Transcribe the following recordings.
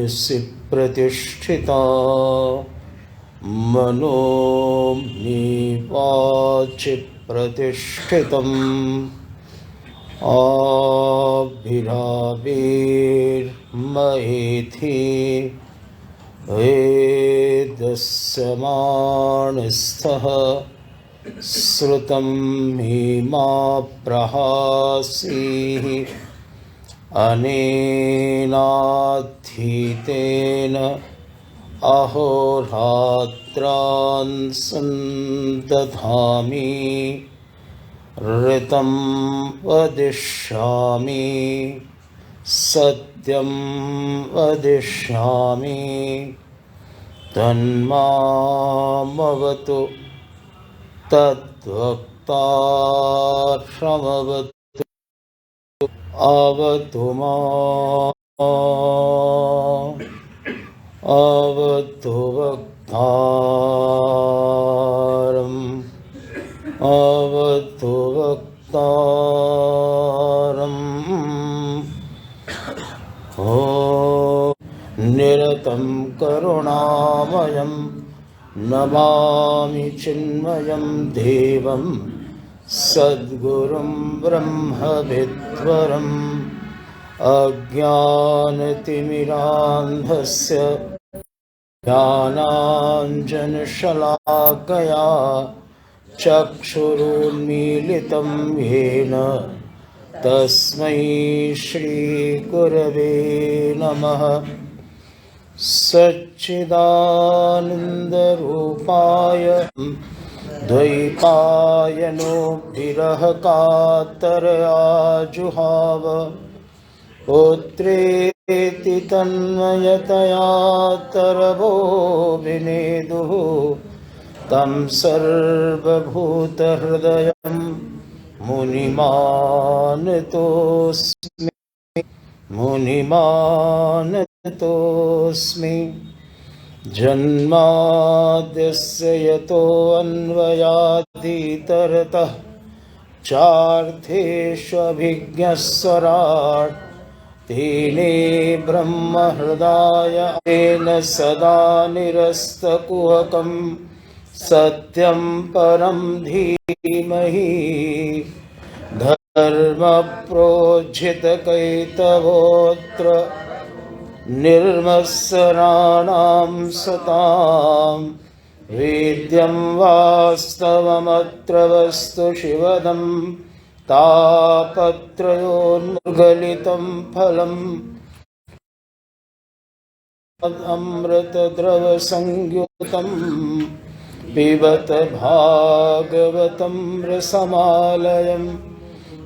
मनसि प्रतिष्ठिता मनो मे वाचि प्रतिष्ठितम् आविराविर्मयेथि वेदस्यमानस्थः श्रुतं मे मा प्रहासीः अनेनाधीतेन अहोरात्रान् सन्दधामि ऋतं वदिष्यामि सत्यं वदिष्यामि तन्मामवतु तद्वक्तारमवतु अवतु माम् अवतु वक्तारम् अवतु वक्तारम् ॐ निरतं करुणामयं नमामि चिन्मयं देवं सद्गुरुं ब्रह्मविद्वरम् अज्ञानतिमिरान्धस्य ज्ञानाञ्जनशलाकया चक्षुरुन्मीलितं येन तस्मै श्रीगुरवे नमः। सच्चिदानन्दरूपाय द्वैपायनो विरहकातरया जुहाव पुत्रेति तन्मयतया तरवो विनेदुः तं सर्वभूतहृदयं मुनिमानतोऽस्मि जन्माद्यस्य यतोऽन्वयादितरतः चार्थेष्वभिज्ञस्वराट् तेने ब्रह्महृदायेन सदा निरस्तकुहकं सत्यं परं धीमहि धर्मप्रोज्झितकैतवोऽत्र निर्मत्सराणां सतां वेद्यं वास्तवमत्र वस्तु शिवदं तापत्रयोन्मूर्गलितं फलम् अमृतद्रवसंयुतं पिबत भागवतं रसमालयं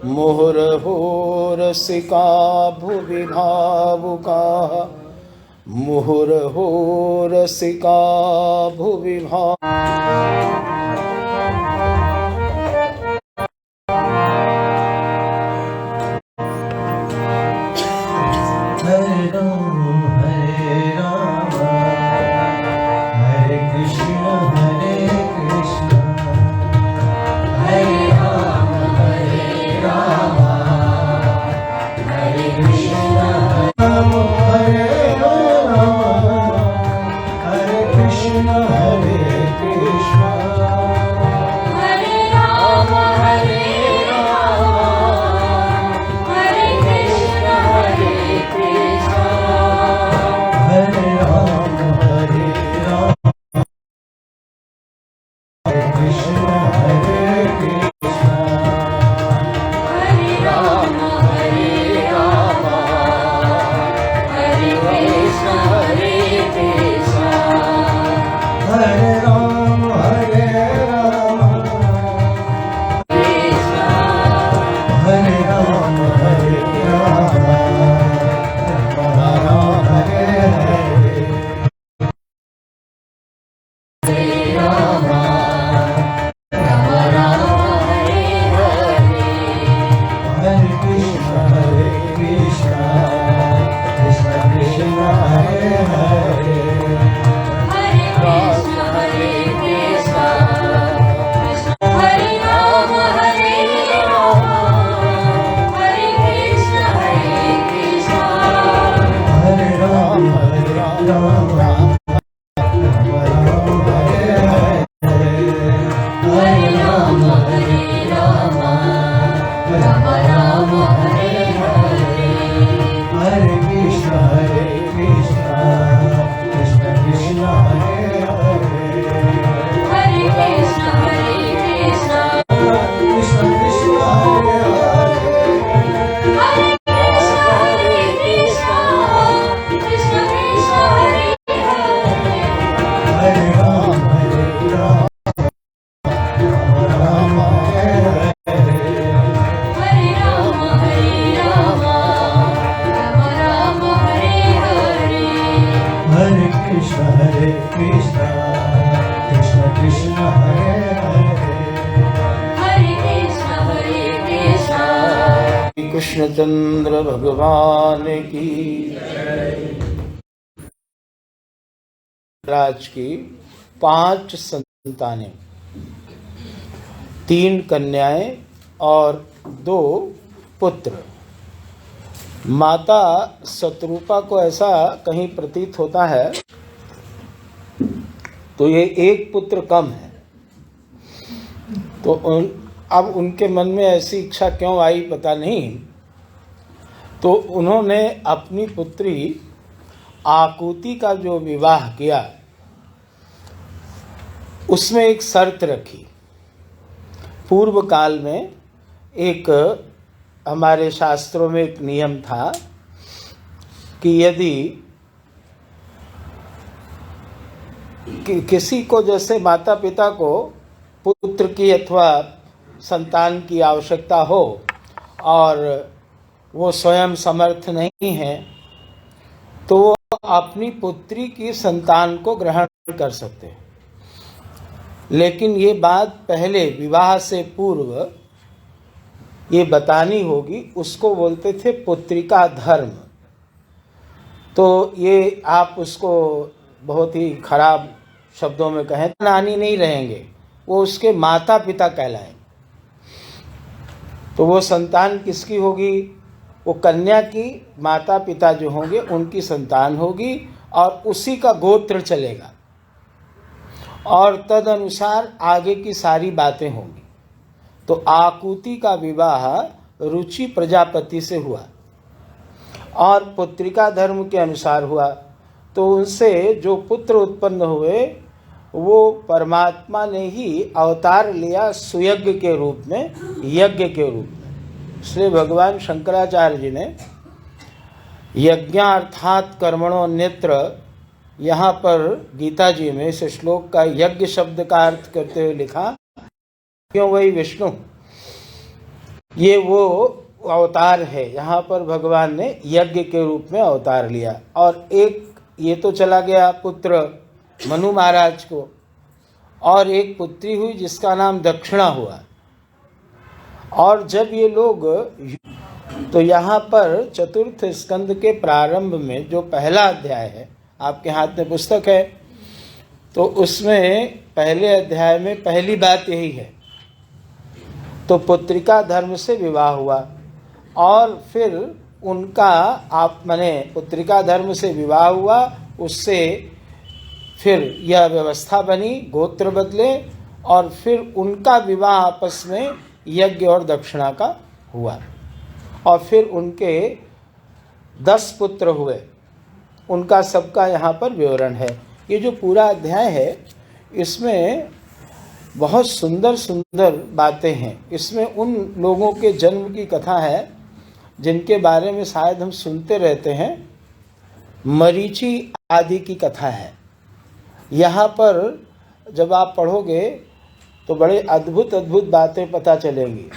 मुहुर्मुहुः रसिका भुवि भावुकाः मुहुर्मुहुः रसिका भुवि Krishna Hare Krishna कृष्णचंद्र भगवान की राज की 5 संतानें, 3 कन्याएं और 2 पुत्र। माता शत्रुपा को ऐसा कहीं प्रतीत होता है तो ये एक पुत्र कम है, तो अब उनके मन में ऐसी इच्छा क्यों आई पता नहीं। तो उन्होंने अपनी पुत्री आकुति का जो विवाह किया उसमें एक शर्त रखी। पूर्व काल में एक हमारे शास्त्रों में एक नियम था कि यदि किसी को, जैसे माता पिता को पुत्र की अथवा संतान की आवश्यकता हो और वो स्वयं समर्थ नहीं है, तो वो अपनी पुत्री की संतान को ग्रहण कर सकते हैं। लेकिन ये बात पहले विवाह से पूर्व ये बतानी होगी, उसको बोलते थे पुत्रिका धर्म। तो ये आप उसको बहुत ही खराब शब्दों में कहें, नानी नहीं रहेंगे, वो उसके माता पिता कहलाएंगे। तो वो संतान किसकी होगी? वो कन्या की माता पिता जो होंगे उनकी संतान होगी और उसी का गोत्र चलेगा और तद अनुसार आगे की सारी बातें होंगी। तो आकुति का विवाह रुचि प्रजापति से हुआ और पुत्रिका धर्म के अनुसार हुआ। तो उनसे जो पुत्र उत्पन्न हुए वो परमात्मा ने ही अवतार लिया सुयज्ञ के रूप में, यज्ञ के रूप में। इसलिए भगवान शंकराचार्य जी ने यज्ञार्थात कर्मणो अन्यत्र, यहाँ पर गीता जी में इस श्लोक का यज्ञ शब्द का अर्थ करते हुए लिखा, क्यों वही विष्णु, ये वो अवतार है। यहाँ पर भगवान ने यज्ञ के रूप में अवतार लिया। और एक ये तो चला गया पुत्र मनु महाराज को, और एक पुत्री हुई जिसका नाम दक्षिणा हुआ। और जब ये लोग, तो यहाँ पर चतुर्थ स्कंद के प्रारंभ में जो पहला अध्याय है, आपके हाथ में पुस्तक है, तो उसमें पहले अध्याय में पहली बात यही है। तो पुत्रिका धर्म से विवाह हुआ और फिर उनका पुत्रिका धर्म से विवाह हुआ, उससे फिर यह व्यवस्था बनी, गोत्र बदले और फिर उनका विवाह आपस में यज्ञ और दक्षिणा का हुआ। और फिर उनके 10 पुत्र हुए, उनका सबका यहाँ पर विवरण है। ये जो पूरा अध्याय है इसमें बहुत सुंदर सुंदर बातें हैं। इसमें उन लोगों के जन्म की कथा है जिनके बारे में शायद हम सुनते रहते हैं। मरीचि आदि की कथा है। यहाँ पर जब आप पढ़ोगे तो बड़े अद्भुत अद्भुत बातें पता चलेंगी।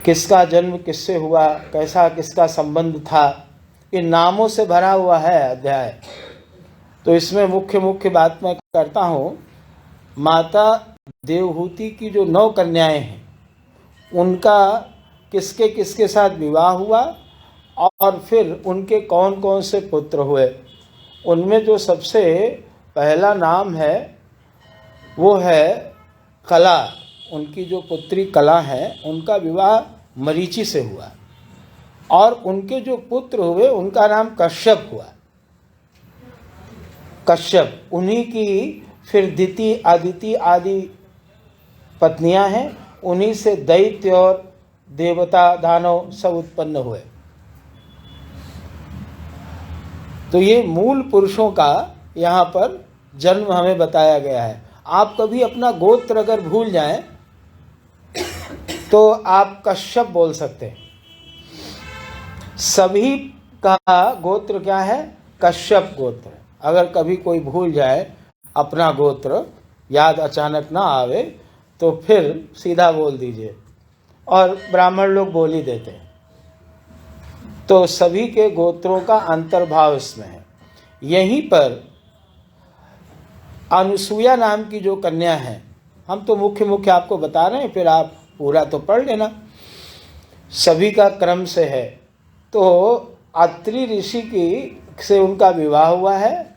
किसका जन्म किससे हुआ, कैसा किसका संबंध था, ये नामों से भरा हुआ है अध्याय। तो इसमें मुख्य मुख्य बात मैं करता हूँ। माता देवहूति की जो 9 कन्याएं हैं उनका किसके किसके साथ विवाह हुआ और फिर उनके कौन कौन से पुत्र हुए। उनमें जो सबसे पहला नाम है वो है कला। उनकी जो पुत्री कला है उनका विवाह मरीचि से हुआ और उनके जो पुत्र हुए उनका नाम कश्यप हुआ। कश्यप, उन्हीं की फिर दिति, अदिति आदि पत्नियां हैं। उन्हीं से दैत्य और देवता दानव सब उत्पन्न हुए। तो ये मूल पुरुषों का यहाँ पर जन्म हमें बताया गया है। आप कभी अपना गोत्र अगर भूल जाएं तो आप कश्यप बोल सकते हैं। सभी का गोत्र क्या है? कश्यप गोत्र। अगर कभी कोई भूल जाए अपना गोत्र, याद अचानक ना आवे, तो फिर सीधा बोल दीजिए, और ब्राह्मण लोग बोल ही देते हैं। तो सभी के गोत्रों का अंतर्भाव इसमें है। यहीं पर अनुसूया नाम की जो कन्या है, हम तो मुख्य आपको बता रहे हैं, फिर आप पूरा तो पढ़ लेना, सभी का क्रम से है। तो अत्रि ऋषि की से उनका विवाह हुआ है,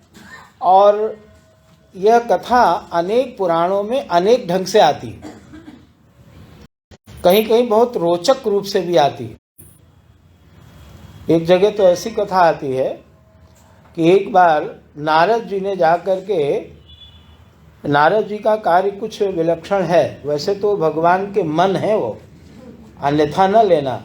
और यह कथा अनेक पुराणों में अनेक ढंग से आती है, कहीं कहीं बहुत रोचक रूप से भी आती है। एक जगह तो ऐसी कथा आती है कि एक बार नारद जी ने जाकर के, नारद जी का कार्य कुछ विलक्षण है, वैसे तो भगवान के मन है वो, अन्यथा न लेना।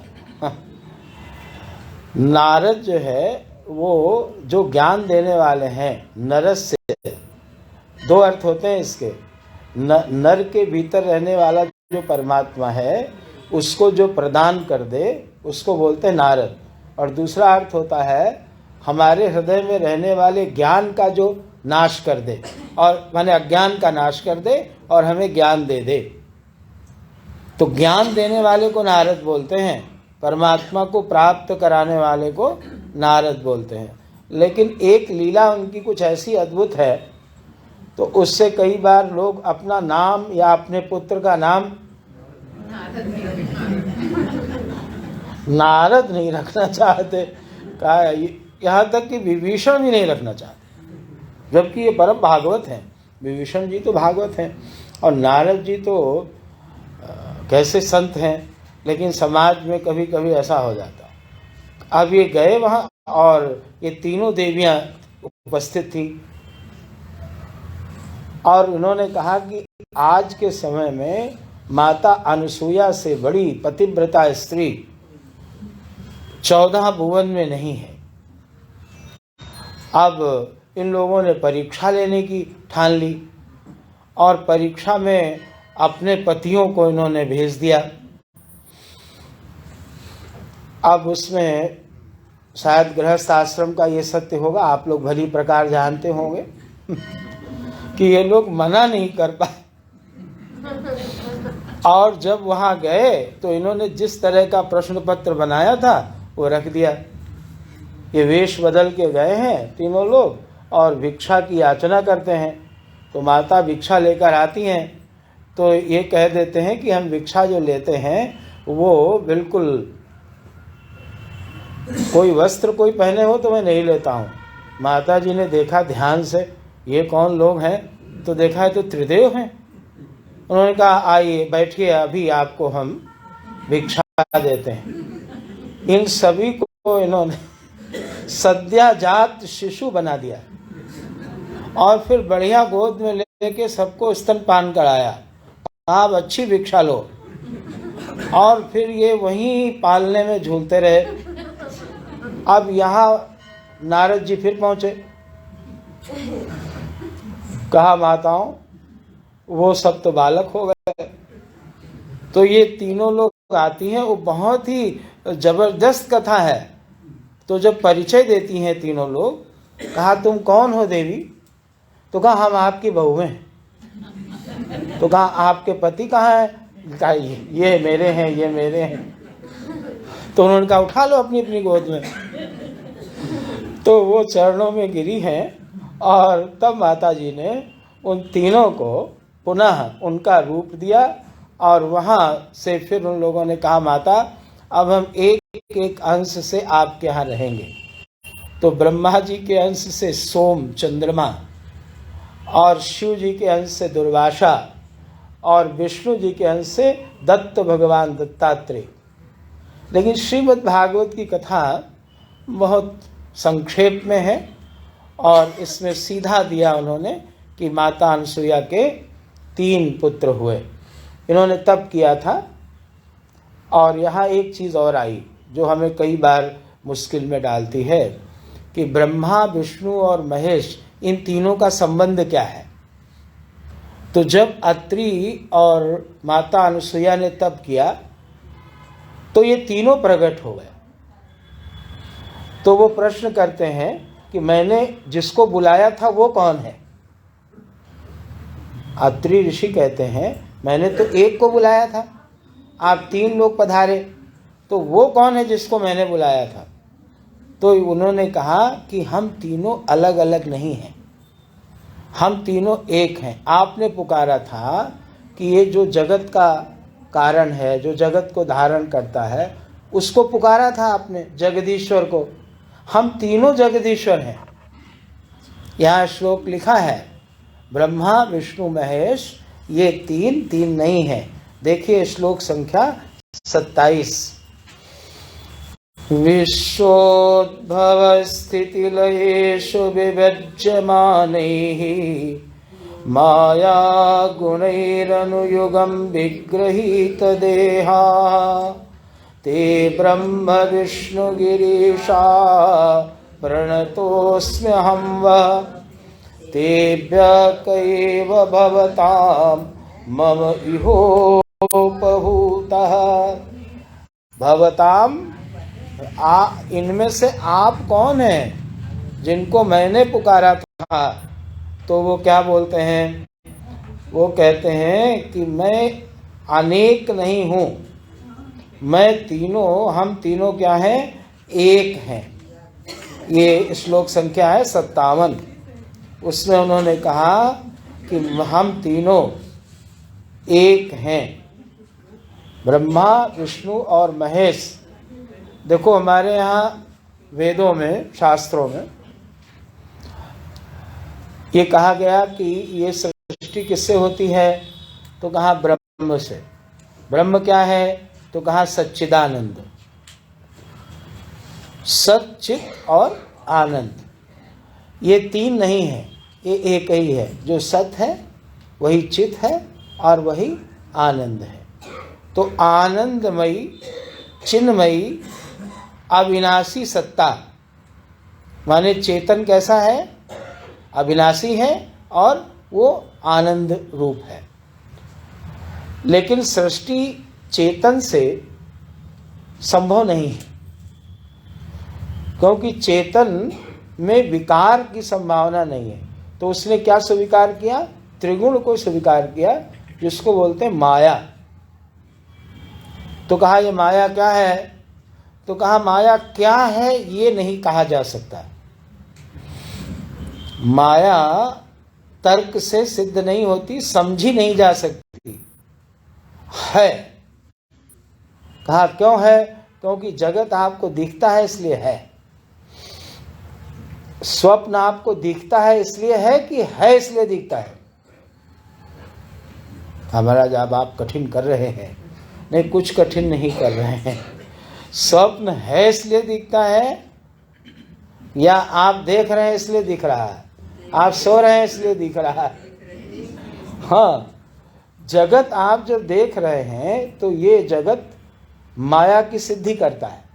नारद जो है वो जो ज्ञान देने वाले हैं, नरस से दो अर्थ होते हैं इसके। नर के भीतर रहने वाला जो परमात्मा है उसको जो प्रदान कर दे उसको बोलते हैं नारद, और दूसरा अर्थ होता है हमारे हृदय में रहने वाले ज्ञान का जो नाश कर दे, और माने अज्ञान का नाश कर दे और हमें ज्ञान दे दे। तो ज्ञान देने वाले को नारद बोलते हैं, परमात्मा को प्राप्त कराने वाले को नारद बोलते हैं। लेकिन एक लीला उनकी कुछ ऐसी अद्भुत है, तो उससे कई बार लोग अपना नाम या अपने पुत्र का नाम नारद नहीं रखना चाहते, कहा यहाँ तक कि विभीषण भी नहीं रखना चाहते, जबकि ये परम भागवत हैं। विभीषण जी तो भागवत हैं, और नारद जी तो कैसे संत हैं, लेकिन समाज में कभी कभी ऐसा हो जाता। अब ये गए वहाँ, और ये तीनों देवियाँ उपस्थित थी, और उन्होंने कहा कि आज के समय में माता अनुसूया से बड़ी पतिव्रता स्त्री 14 भुवन में नहीं है। अब इन लोगों ने परीक्षा लेने की ठान ली, और परीक्षा में अपने पतियों को इन्होंने भेज दिया। अब उसमें शायद गृहस्थ आश्रम का ये सत्य होगा, आप लोग भली प्रकार जानते होंगे कि ये लोग मना नहीं कर पाए, और जब वहाँ गए तो इन्होंने जिस तरह का प्रश्न पत्र बनाया था वो रख दिया। ये वेश बदल के गए हैं तीनों लोग, और भिक्षा की याचना करते हैं। तो माता भिक्षा लेकर आती हैं, तो ये कह देते हैं कि हम भिक्षा जो लेते हैं वो बिल्कुल, कोई वस्त्र कोई पहने हो तो मैं नहीं लेता हूँ। माता जी ने देखा ध्यान से, ये कौन लोग हैं, तो देखा है तो त्रिदेव हैं। उन्होंने कहा आइए बैठिए, अभी आपको हम भिक्षा देते हैं। इन सभी को इन्होंने सद्याजात शिशु बना दिया, और फिर बढ़िया गोद में लेके सबको स्तनपान कराया। आप अच्छी भिक्षा लो, और फिर ये वहीं पालने में झूलते रहे। अब यहाँ नारद जी फिर पहुँचे, कहा माताओं वो सब तो बालक हो गए। तो ये तीनों लोग आती हैं, वो बहुत ही जबरदस्त कथा है। तो जब परिचय देती हैं तीनों लोग, कहा तुम कौन हो देवी? तो कहा हम आपकी बहू हैं। तो कहा आपके पति कहाँ हैं? कहा ये मेरे हैं, ये मेरे हैं। तो उन्होंने कहा उठा लो अपनी अपनी गोद में। तो वो चरणों में गिरी हैं, और तब माता जी ने उन तीनों को पुनः उनका रूप दिया, और वहाँ से फिर उन लोगों ने कहा माता अब हम एक एक अंश से आपके यहाँ रहेंगे। तो ब्रह्मा जी के अंश से सोम चंद्रमा, और शिव जी के अंश से दुर्वासा, और विष्णु जी के अंश से दत्त भगवान दत्तात्रेय। लेकिन श्रीमद् भागवत की कथा बहुत संक्षेप में है, और इसमें सीधा दिया उन्होंने कि माता अनसुईया के 3 पुत्र हुए, इन्होंने तब किया था। और यहाँ एक चीज़ और आई जो हमें कई बार मुश्किल में डालती है कि ब्रह्मा, विष्णु और महेश, इन तीनों का संबंध क्या है। तो जब अत्रि और माता अनसुईया ने तप किया तो ये तीनों प्रकट हो गए। तो वो प्रश्न करते हैं कि मैंने जिसको बुलाया था वो कौन है। अत्रि ऋषि कहते हैं मैंने तो एक को बुलाया था, आप 3 लोग पधारे, तो वो कौन है जिसको मैंने बुलाया था। तो उन्होंने कहा कि हम तीनों अलग अलग नहीं हैं, हम तीनों एक हैं। आपने पुकारा था कि ये जो जगत का कारण है, जो जगत को धारण करता है, उसको पुकारा था आपने, जगदीश्वर को। हम तीनों जगदीश्वर हैं। यहाँ श्लोक लिखा है ब्रह्मा, विष्णु, महेश, ये 3 नहीं है। देखिए श्लोक संख्या 27। विश्वोद्भव स्थिति लयेषु विभज्यमानैः माया गुणैरनुयुगं विगृहीत देहा ते ब्रह्म विष्णु गिरीशा प्रणतोऽस्म्यहं वः तेभ्यः कैव भवतां मम इहोपभूतः। भवताम, इनमें से आप कौन हैं जिनको मैंने पुकारा था। तो वो क्या बोलते हैं, वो कहते हैं कि मैं अनेक नहीं हूँ, मैं तीनों, हम तीनों क्या हैं, एक हैं। ये श्लोक संख्या है 57। उसमें उन्होंने कहा कि हम तीनों एक हैं, ब्रह्मा, विष्णु और महेश। देखो हमारे यहाँ वेदों में, शास्त्रों में ये कहा गया कि ये सृष्टि किससे होती है, तो कहा ब्रह्म से। ब्रह्म क्या है, तो कहा सच्चिदानंद। सत, चित और आनंद, ये 3 नहीं है, ये एक ही है। जो सत है वही चित है और वही आनंद है। तो आनंदमयी, चिन्मयी, अविनाशी सत्ता, माने चेतन कैसा है, अविनाशी है और वो आनंद रूप है। लेकिन सृष्टि चेतन से संभव नहीं है, क्योंकि चेतन में विकार की संभावना नहीं है। तो उसने क्या स्वीकार किया, त्रिगुण को स्वीकार किया, जिसको बोलते हैं माया। तो कहा ये माया क्या है, तो कहा माया क्या है ये नहीं कहा जा सकता। माया तर्क से सिद्ध नहीं होती, समझी नहीं जा सकती, है। कहा क्यों है, क्योंकि जगत आपको दिखता है इसलिए है। स्वप्न आपको दिखता है इसलिए है कि है इसलिए दिखता है। हमारा जब आप कठिन कर रहे हैं, नहीं कुछ कठिन नहीं कर रहे हैं। स्वप्न है इसलिए दिखता है, या आप देख रहे हैं इसलिए दिख रहा है, आप सो रहे हैं इसलिए दिख रहा है। हाँ, जगत आप जो देख रहे हैं तो ये जगत माया की सिद्धि करता है।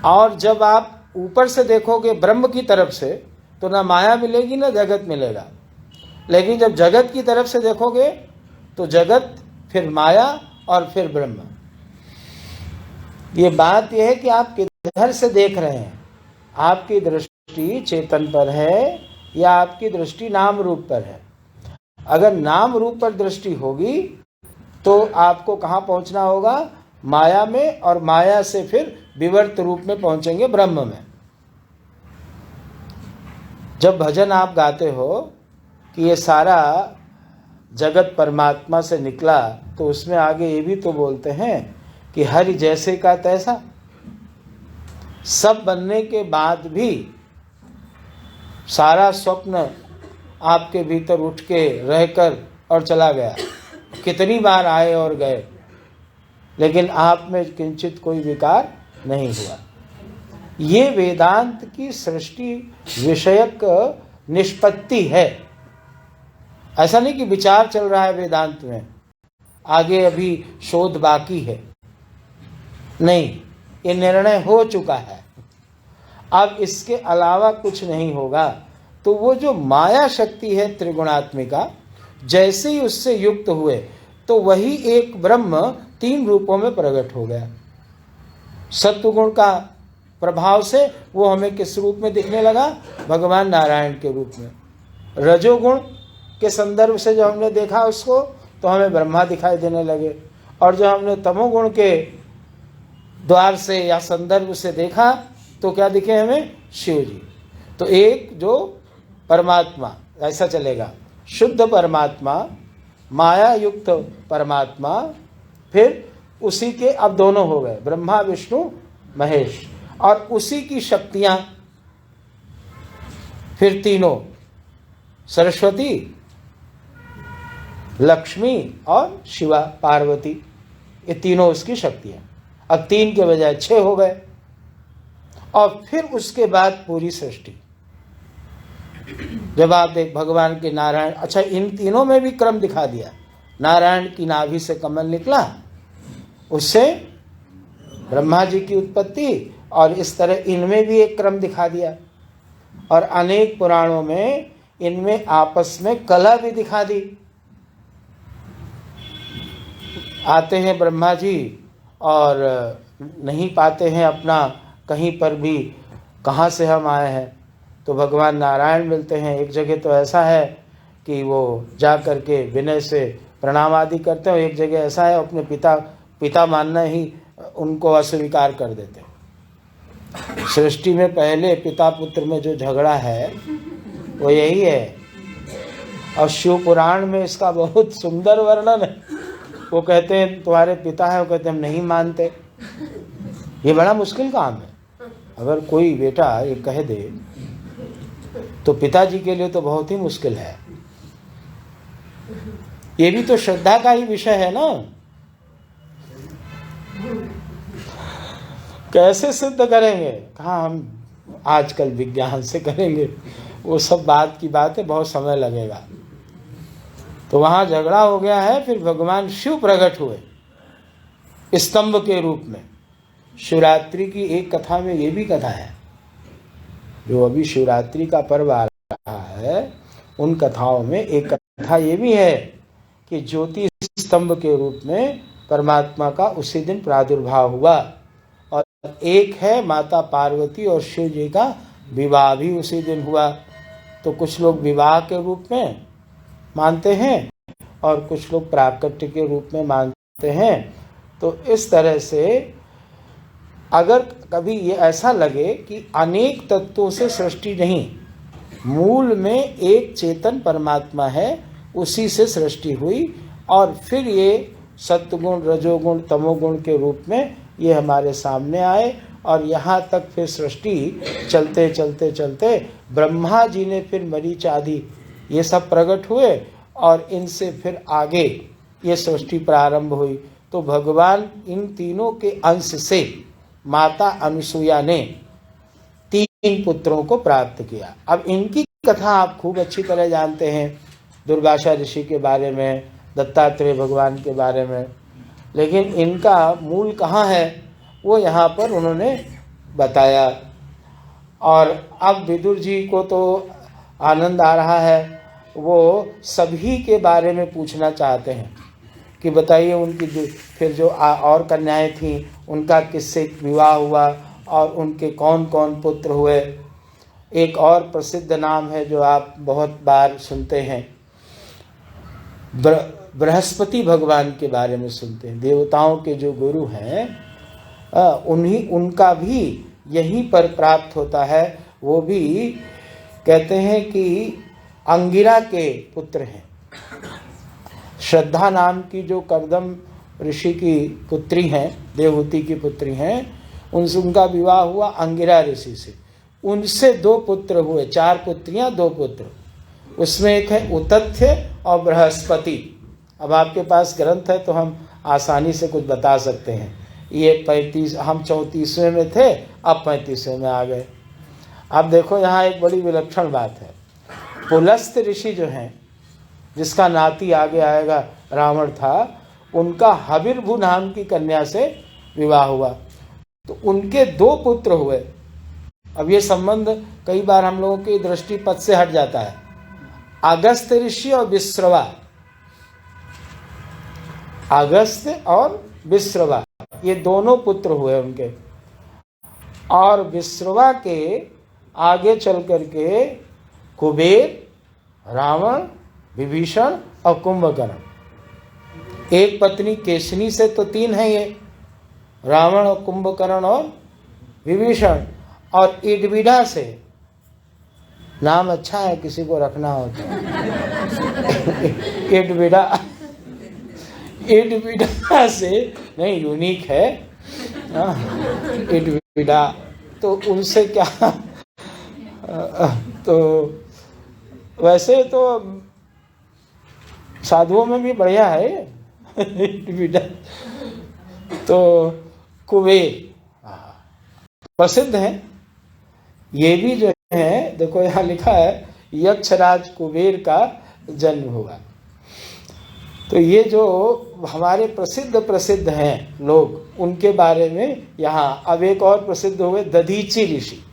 और जब आप ऊपर से देखोगे ब्रह्म की तरफ से तो ना माया मिलेगी ना जगत मिलेगा। लेकिन जब जगत की तरफ से देखोगे तो जगत, फिर माया और फिर ब्रह्म। ये बात यह है कि आप किधर से देख रहे हैं, आपकी दृष्टि चेतन पर है या आपकी दृष्टि नाम रूप पर है। अगर नाम रूप पर दृष्टि होगी तो आपको कहाँ पहुँचना होगा, माया में, और माया से फिर विवर्त रूप में पहुँचेंगे ब्रह्म में। जब भजन आप गाते हो कि ये सारा जगत परमात्मा से निकला, तो उसमें आगे ये भी तो बोलते हैं कि हरि जैसे का तैसा। सब बनने के बाद भी सारा स्वप्न आपके भीतर उठ के रहकर और चला गया। कितनी बार आए और गए, लेकिन आप में किंचित कोई विकार नहीं हुआ। ये वेदांत की सृष्टि विषयक निष्पत्ति है। ऐसा नहीं कि विचार चल रहा है वेदांत में, आगे अभी शोध बाकी है, नहीं, ये निर्णय हो चुका है, अब इसके अलावा कुछ नहीं होगा। तो वो जो माया शक्ति है त्रिगुणात्मिका, जैसे ही उससे युक्त हुए तो वही एक ब्रह्म 3 रूपों में प्रकट हो गया। सत्वगुण का प्रभाव से वो हमें किस रूप में दिखने लगा? भगवान नारायण के रूप में। रजोगुण के संदर्भ से जो हमने देखा उसको, तो हमें ब्रह्मा दिखाई देने लगे, और जो हमने तमोगुण के द्वार से या संदर्भ से देखा तो क्या दिखे हमें? शिव जी। तो एक जो परमात्मा, ऐसा चलेगा, शुद्ध परमात्मा, माया युक्त परमात्मा, फिर उसी के अब दोनों हो गए, ब्रह्मा विष्णु महेश, और उसी की शक्तियां फिर तीनों, सरस्वती, लक्ष्मी और शिवा पार्वती, ये तीनों उसकी शक्तियां। अब 3 के बजाय 6 हो गए, और फिर उसके बाद पूरी सृष्टि। जब आप देख भगवान के नारायण, अच्छा इन तीनों में भी क्रम दिखा दिया। नारायण की नाभि से कमल निकला, उससे ब्रह्मा जी की उत्पत्ति, और इस तरह इनमें भी एक क्रम दिखा दिया। और अनेक पुराणों में इनमें आपस में कला भी दिखा दी। आते हैं ब्रह्मा जी और नहीं पाते हैं अपना कहीं पर भी, कहाँ से हम आए हैं, तो भगवान नारायण मिलते हैं। एक जगह तो ऐसा है कि वो जा कर के विनय से प्रणाम आदि करते हैं, एक जगह ऐसा है अपने पिता मानना ही उनको अस्वीकार कर देते हैं। सृष्टि में पहले पिता पुत्र में जो झगड़ा है वो यही है, और शिव पुराण में इसका बहुत सुंदर वर्णन है। वो कहते हैं तुम्हारे पिता है, वो कहते हैं हम नहीं मानते। ये बड़ा मुश्किल काम है। अगर कोई बेटा ये कह दे तो पिताजी के लिए तो बहुत ही मुश्किल है। ये भी तो श्रद्धा का ही विषय है ना। कैसे सिद्ध करेंगे? कहाँ हम आजकल विज्ञान से करेंगे, वो सब बात की बात है, बहुत समय लगेगा। तो वहां झगड़ा हो गया है। फिर भगवान शिव प्रकट हुए स्तंभ के रूप में। शिवरात्रि की एक कथा में ये भी कथा है, जो अभी शिवरात्रि का पर्व आ रहा है, उन कथाओं में एक कथा ये भी है कि ज्योति स्तंभ के रूप में परमात्मा का उसी दिन प्रादुर्भाव हुआ। और एक है माता पार्वती और शिव जी का विवाह भी उसी दिन हुआ। तो कुछ लोग विवाह के रूप में मानते हैं और कुछ लोग प्राकट्य के रूप में मानते हैं। तो इस तरह से अगर कभी ये ऐसा लगे कि अनेक तत्वों से सृष्टि नहीं, मूल में एक चेतन परमात्मा है, उसी से सृष्टि हुई, और फिर ये सत्वगुण, रजोगुण, तमोगुण के रूप में ये हमारे सामने आए, और यहाँ तक फिर सृष्टि चलते चलते चलते ब्रह्मा जी ने फिर मरीच आदि ये सब प्रकट हुए, और इनसे फिर आगे ये सृष्टि प्रारंभ हुई। तो भगवान इन तीनों के अंश से माता अनुसुईया ने 3 पुत्रों को प्राप्त किया। अब इनकी कथा आप खूब अच्छी तरह जानते हैं, दुर्वासा ऋषि के बारे में, दत्तात्रेय भगवान के बारे में, लेकिन इनका मूल कहाँ है वो यहाँ पर उन्होंने बताया। और अब विदुर जी को तो आनंद आ रहा है, वो सभी के बारे में पूछना चाहते हैं कि बताइए उनकी फिर जो और कन्याएं थीं उनका किससे विवाह हुआ और उनके कौन कौन पुत्र हुए। एक और प्रसिद्ध नाम है जो आप बहुत बार सुनते हैं, बृहस्पति भगवान के बारे में सुनते हैं। देवताओं के जो गुरु हैं उनका भी यहीं पर प्राप्त होता है। वो भी कहते हैं कि अंगिरा के पुत्र हैं। श्रद्धा नाम की जो कर्दम ऋषि की पुत्री हैं, देवहूति की पुत्री हैं, उनसे उनका विवाह हुआ अंगिरा ऋषि से। उनसे 2 पुत्र हुए, 4 पुत्रियां 2 पुत्र। उसमें एक है उतथ्य और बृहस्पति। अब आपके पास ग्रंथ है तो हम आसानी से कुछ बता सकते हैं ये 35, हम 34वें में थे, अब 35वें में आ गए। अब देखो यहाँ एक बड़ी विलक्षण बात है। पुलस्त ऋषि जो हैं, जिसका नाती आगे आएगा रावण था, उनका हविर्भु नाम की कन्या से विवाह हुआ, तो उनके 2 पुत्र हुए। अब ये संबंध कई बार हम लोगों की दृष्टि पथ से हट जाता है। अगस्त ऋषि और विश्रवा, अगस्त और विश्रवा, ये दोनों पुत्र हुए उनके। और विश्रवा के आगे चल करके कुबेर, रावण, विभीषण और कुंभकर्ण। एक पत्नी केशनी से तो 3 हैं ये, रावण और कुंभकर्ण और विभीषण। और इडविडा से, नाम अच्छा है किसी को रखना हो तो इडविडा से नहीं, यूनिक है इडविडा, तो उनसे क्या तो वैसे तो साधुओं में भी बढ़िया है इडविडा। तो कुबेर प्रसिद्ध है। ये भी जो है, देखो यहाँ लिखा है यक्षराज कुबेर का जन्म हुआ। तो ये जो हमारे प्रसिद्ध हैं लोग, उनके बारे में यहाँ अब एक और प्रसिद्ध हुए दधीची ऋषि,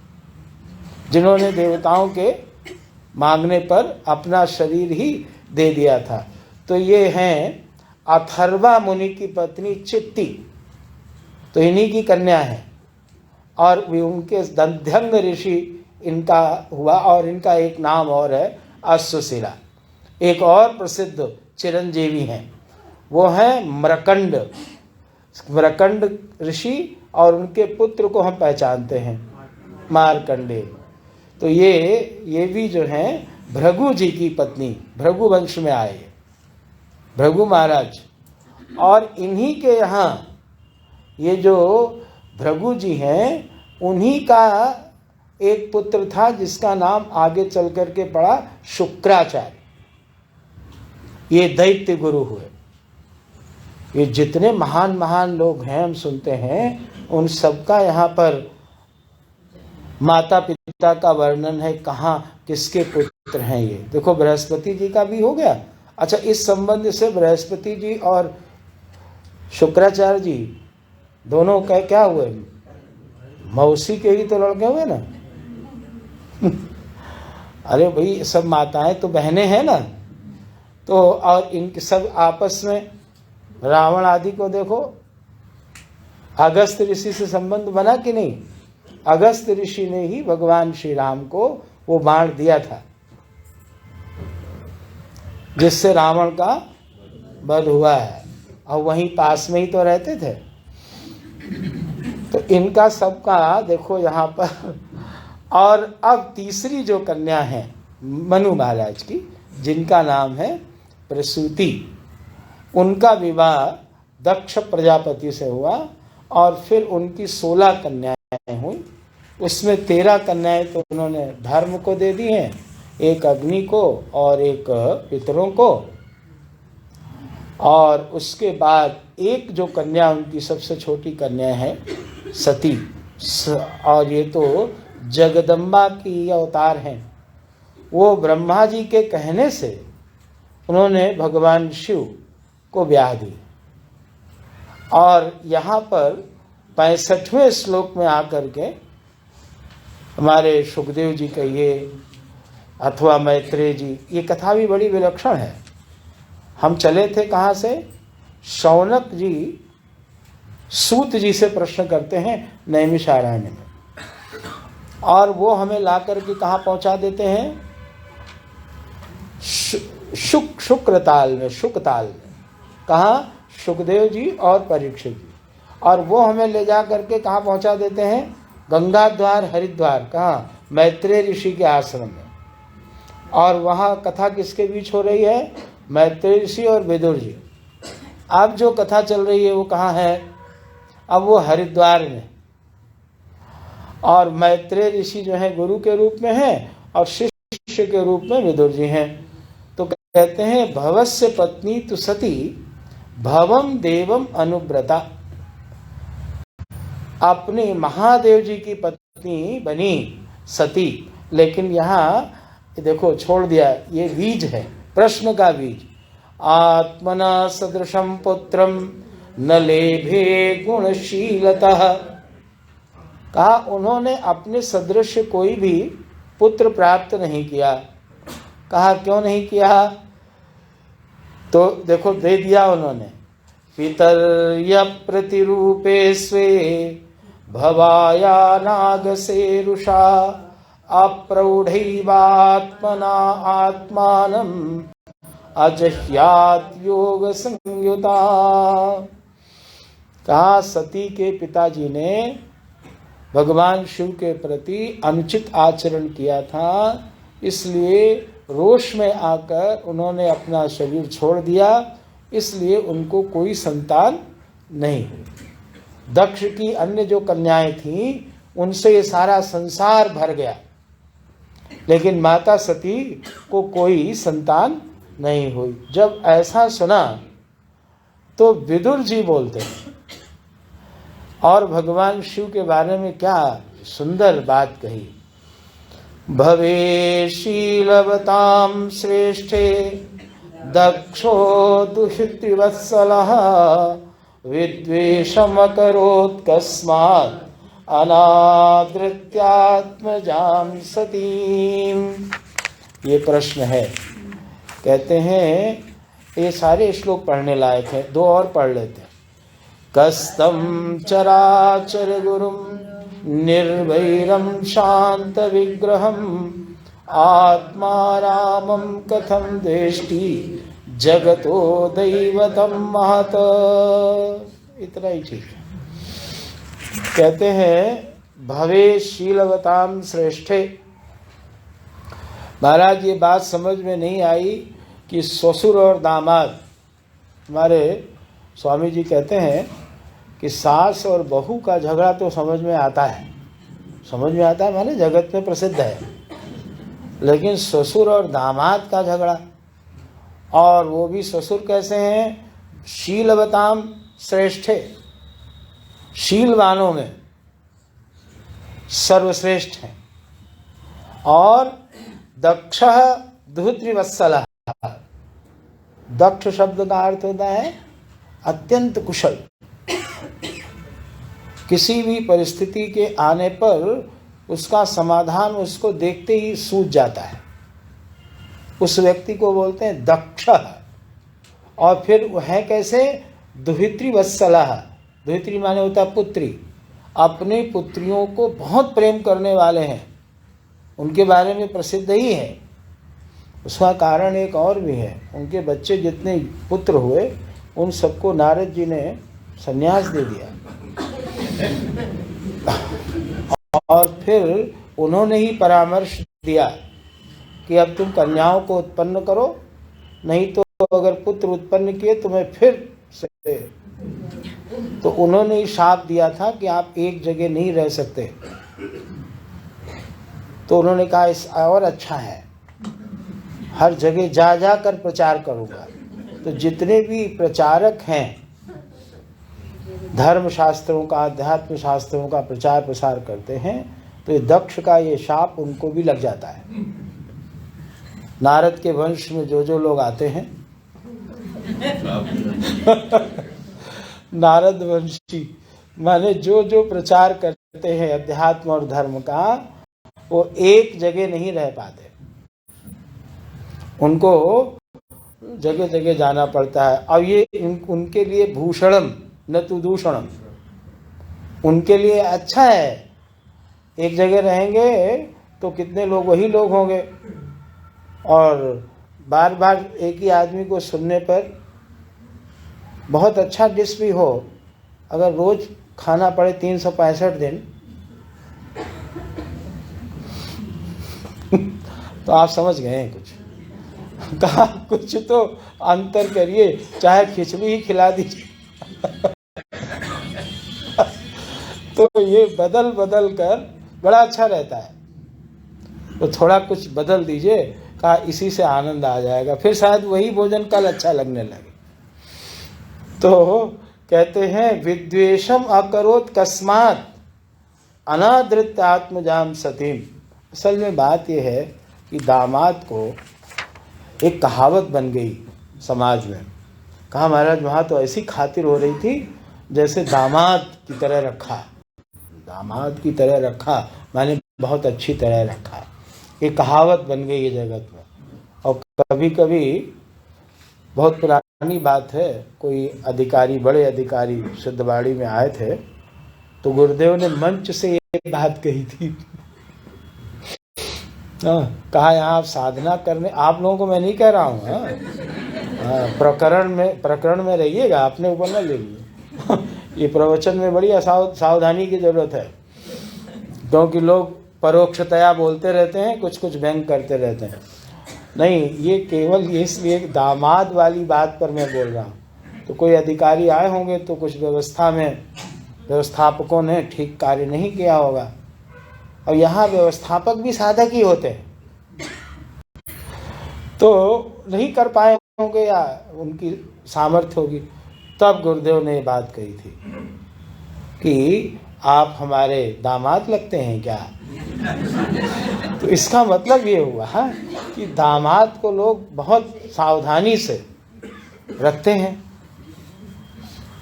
जिन्होंने देवताओं के मांगने पर अपना शरीर ही दे दिया था। तो ये हैं अथर्वा मुनि की पत्नी चित्ती, तो इन्हीं की कन्या है। और उनके दंध्यंग ऋषि इनका हुआ, और इनका एक नाम और है अश्वशिला। एक और प्रसिद्ध चिरंजीवी हैं, वो हैं मृकंड ऋषि, और उनके पुत्र को हम पहचानते हैं मार्कंडेय। तो ये भी जो हैं भृगु जी की पत्नी, भृगु वंश में आए भृगु महाराज। और इन्हीं के यहाँ ये जो भृगु जी हैं, उन्हीं का एक पुत्र था जिसका नाम आगे चल करके पड़ा शुक्राचार्य। ये दैत्य गुरु हुए। ये जितने महान महान लोग हैं हम सुनते हैं, उन सबका यहाँ पर माता पिता का वर्णन है, कहाँ किसके पुत्र हैं। ये देखो बृहस्पति जी का भी हो गया। अच्छा, इस संबंध से बृहस्पति जी और शुक्राचार्य जी दोनों का क्या हुए, मौसी के ही तो लड़के हुए ना अरे भाई, सब माताएं तो बहनें हैं ना। तो और इनके सब आपस में, रावण आदि को देखो, अगस्त ऋषि से संबंध बना कि नहीं? अगस्त ऋषि ने ही भगवान श्री राम को वो बाण दिया था, जिससे रावण का वध हुआ है, और वहीं पास में ही तो रहते थे। तो इनका सबका देखो यहाँ पर। और अब तीसरी जो कन्या है मनु महाराज की, जिनका नाम है प्रसूति, उनका विवाह दक्ष प्रजापति से हुआ, और फिर उनकी 16 कन्याएं हुई। उसमें 13 कन्याएं तो उन्होंने धर्म को दे दी हैं, एक अग्नि को और एक पितरों को। और उसके बाद एक जो कन्या, उनकी सबसे छोटी कन्या है सती, और ये तो जगदम्बा की अवतार हैं। वो ब्रह्मा जी के कहने से उन्होंने भगवान शिव को ब्याह दी। और यहाँ पर 65वें श्लोक में आकर के हमारे सुखदेव जी कहिए अथवा मैत्रेय जी, ये कथा भी बड़ी विलक्षण है। हम चले थे कहाँ से, शौनक जी सूत जी से प्रश्न करते हैं नैमिषारण्य में, और वो हमें ला करके कहाँ पहुँचा देते हैं, शुक्रताल में, शुकताल में। कहाँ? सुखदेव जी और परीक्षित जी। और वो हमें ले जा करके कहाँ पहुँचा देते हैं, गंगा द्वार हरिद्वार। कहाँ? मैत्रेय ऋषि के आश्रम में। और वहाँ कथा किसके बीच हो रही है, मैत्रेय ऋषि और विदुर जी। अब जो कथा चल रही है वो कहाँ है, अब वो हरिद्वार में। और मैत्रेय ऋषि जो है गुरु के रूप में है, और शिष्य के रूप में विदुर जी हैं। तो कहते हैं भवस्य पत्नी तु सती भवम देवम अनुव्रता। अपने महादेव जी की पत्नी बनी सती। लेकिन यहाँ देखो छोड़ दिया, ये बीज है, प्रश्न का बीज। आत्मना सदृशम पुत्रम न लेभे गुणशीलतः। कहा उन्होंने अपने सदृश कोई भी पुत्र प्राप्त नहीं किया। कहा क्यों नहीं किया? तो देखो दे दिया उन्होंने। पितर्य प्रतिरूपे स्वे भवाया नागसेरुषा अप्रौढ़ैवात्मना आत्मानं अजह्यात् योग संयुता। कहा सती के पिताजी ने भगवान शिव के प्रति अनुचित आचरण किया था, इसलिए रोष में आकर उन्होंने अपना शरीर छोड़ दिया, इसलिए उनको कोई संतान नहीं हुई। दक्ष की अन्य जो कन्याएं थीं उनसे ये सारा संसार भर गया, लेकिन माता सती को कोई संतान नहीं हुई। जब ऐसा सुना तो विदुर जी बोलते हैं और भगवान शिव के बारे में क्या सुंदर बात कही। भवे शीलवतां श्रेष्ठे दक्षो दुहितृवत्सलः विद्वेषमकरोत् कस्मात् अनादृत्यात्मजां सतीं। ये प्रश्न है। कहते हैं ये सारे श्लोक पढ़ने लायक है, दो और पढ़ लेते हैं। कस्तं चराचर गुरुं निर्वैरं शांत विग्रहं आत्मा रामं कथं द्वेष्टि जगतो दैवतं महत। इतना ही ठीक है। कहते हैं भवे शीलवतां श्रेष्ठे। महाराज ये बात समझ में नहीं आई कि ससुर और दामाद, हमारे स्वामी जी कहते हैं कि सास और बहू का झगड़ा तो समझ में आता है, समझ में आता है माने जगत में प्रसिद्ध है, लेकिन ससुर और दामाद का झगड़ा, और वो भी ससुर कैसे हैं? शीलवताम श्रेष्ठे, शीलवानों में सर्वश्रेष्ठ हैं। और दक्ष दुहितृवत्सलः, दक्ष शब्द का अर्थ होता है अत्यंत कुशल। किसी भी परिस्थिति के आने पर उसका समाधान उसको देखते ही सूझ जाता है, उस व्यक्ति को बोलते हैं दक्ष। और फिर वह है कैसे? दुहितृवत्सलः, दुहित्री माने होता है पुत्री, अपने पुत्रियों को बहुत प्रेम करने वाले हैं, उनके बारे में प्रसिद्ध ही है। उसका कारण एक और भी है, उनके बच्चे जितने पुत्र हुए उन सबको नारद जी ने संन्यास दे दिया और फिर उन्होंने ही परामर्श दिया कि अब तुम कन्याओं को उत्पन्न करो, नहीं तो अगर पुत्र उत्पन्न किए तुम्हें फिर से। तो उन्होंने ही शाप दिया था कि आप एक जगह नहीं रह सकते। तो उन्होंने कहा इस और अच्छा है, हर जगह जा जा कर प्रचार करूँगा। तो जितने भी प्रचारक हैं, धर्म शास्त्रों का, अध्यात्म शास्त्रों का प्रचार प्रसार करते हैं, तो ये दक्ष का ये शाप उनको भी लग जाता है। नारद के वंश में जो जो लोग आते हैं नारद वंशी माने जो जो प्रचार करते हैं अध्यात्म और धर्म का, वो एक जगह नहीं रह पाते, उनको जगह जगह जाना पड़ता है। और ये उनके लिए भूषणम न तो दूषणम, उनके लिए अच्छा है। एक जगह रहेंगे तो कितने लोग वही लोग होंगे, और बार बार एक ही आदमी को सुनने पर बहुत अच्छा डिश भी हो, अगर रोज खाना पड़े 365 दिन तो आप समझ गए हैं कुछ। कहा कुछ तो अंतर करिए, चाहे खिचड़ी ही खिला दीजिए तो ये बदल बदल कर बड़ा अच्छा रहता है। तो थोड़ा कुछ बदल दीजिए, कहा इसी से आनंद आ जाएगा, फिर शायद वही भोजन कल अच्छा लगने लगे। तो कहते हैं विद्वेषम अकरोत् कस्मात्, अनादृत्यात्मजाम सतीम। असल में बात यह है कि दामाद को एक कहावत बन गई समाज में। कहा महाराज वहाँ तो ऐसी खातिर हो रही थी जैसे दामाद की तरह रखा, दामाद की तरह रखा माने बहुत अच्छी तरह रखा। ये कहावत बन गई है जगत में। और कभी कभी बहुत पुरानी बात है, कोई अधिकारी, बड़े अधिकारी सिद्धवाड़ी में आए थे तो गुरुदेव ने मंच से ये बात कही थी। कहा यहाँ आप साधना करने, आप लोगों को मैं नहीं कह रहा हूँ, प्रकरण में रहिएगा, अपने ऊपर न लीजिए। ये प्रवचन में बड़ी सावधानी की जरूरत है, क्योंकि लोग परोक्षतया बोलते रहते हैं, कुछ कुछ व्यंग करते रहते हैं। नहीं, ये केवल इसलिए दामाद वाली बात पर मैं बोल रहा हूँ। तो कोई अधिकारी आए होंगे तो कुछ व्यवस्था में व्यवस्थापकों ने ठीक कार्य नहीं किया होगा, और यहाँ व्यवस्थापक भी साधक ही होते हैं, तो नहीं कर पाए होंगे या उनकी सामर्थ्य होगी। तब गुरुदेव ने बात कही थी कि आप हमारे दामाद लगते हैं क्या। तो इसका मतलब ये हुआ कि दामाद को लोग बहुत सावधानी से रखते हैं।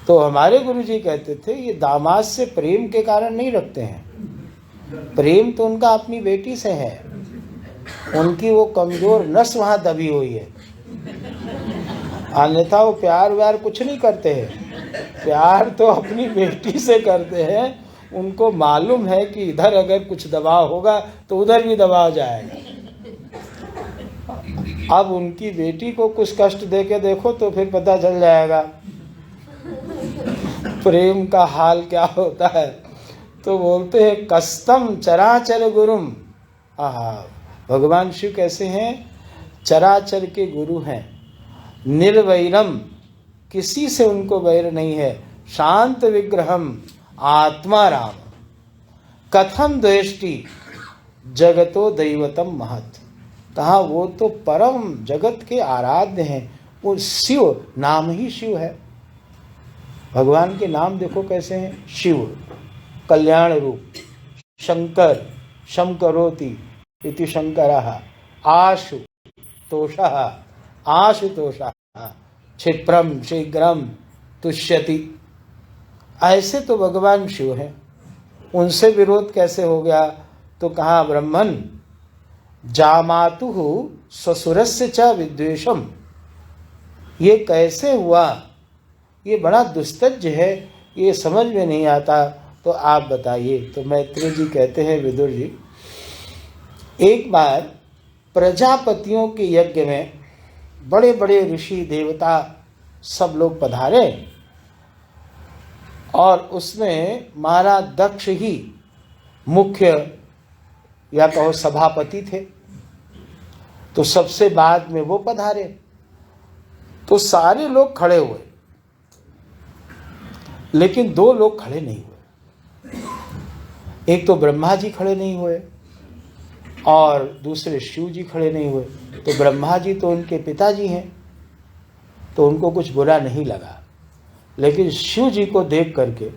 तो हमारे गुरुजी कहते थे ये दामाद से प्रेम के कारण नहीं रखते हैं, प्रेम तो उनका अपनी बेटी से है, उनकी वो कमजोर नस वहाँ दबी हुई है, अन्यथा वो प्यार व्यार कुछ नहीं करते हैं। प्यार तो अपनी बेटी से करते हैं, उनको मालूम है कि इधर अगर कुछ दबाव होगा तो उधर भी दबाव जाएगा। अब उनकी बेटी को कुछ कष्ट दे के देखो तो फिर पता चल जाएगा प्रेम का हाल क्या होता है। तो बोलते हैं कस्तम चराचर गुरुम। आहा, भगवान शिव कैसे हैं, चराचर के गुरु हैं, निर्वैरम, किसी से उनको वैर नहीं है, शांत विग्रहम, आत्मा राम, कथम द्वेष्टि, जगतो दैवतम महत। कहा वो तो परम जगत के आराध्य हैं, वो शिव, नाम ही शिव है। भगवान के नाम देखो कैसे हैं, शिव कल्याण रूप, शंकर शंकरोति इति शंकरः, आशु तोषः आशुतोषः, क्षिप्रम शीघ्रम तुष्यति। ऐसे तो भगवान शिव हैं, उनसे विरोध कैसे हो गया। तो कहा ब्रह्मन जामातुः स्वसुरस्य च विद्वेषम। ये कैसे हुआ, ये बड़ा दुस्तज्य है, ये समझ में नहीं आता, तो आप बताइए। तो मैत्रेय जी कहते हैं, विदुर जी, एक बार प्रजापतियों के यज्ञ में बड़े बड़े ऋषि देवता सब लोग पधारे, और उसमें महाराज दक्ष ही मुख्य या कहो सभापति थे। तो सबसे बाद में वो पधारे, तो सारे लोग खड़े हुए, लेकिन दो लोग खड़े नहीं हुए। एक तो ब्रह्मा जी खड़े नहीं हुए और दूसरे शिव जी खड़े नहीं हुए। तो ब्रह्मा जी तो उनके पिताजी हैं, तो उनको कुछ बुरा नहीं लगा, लेकिन शिव जी को देख करके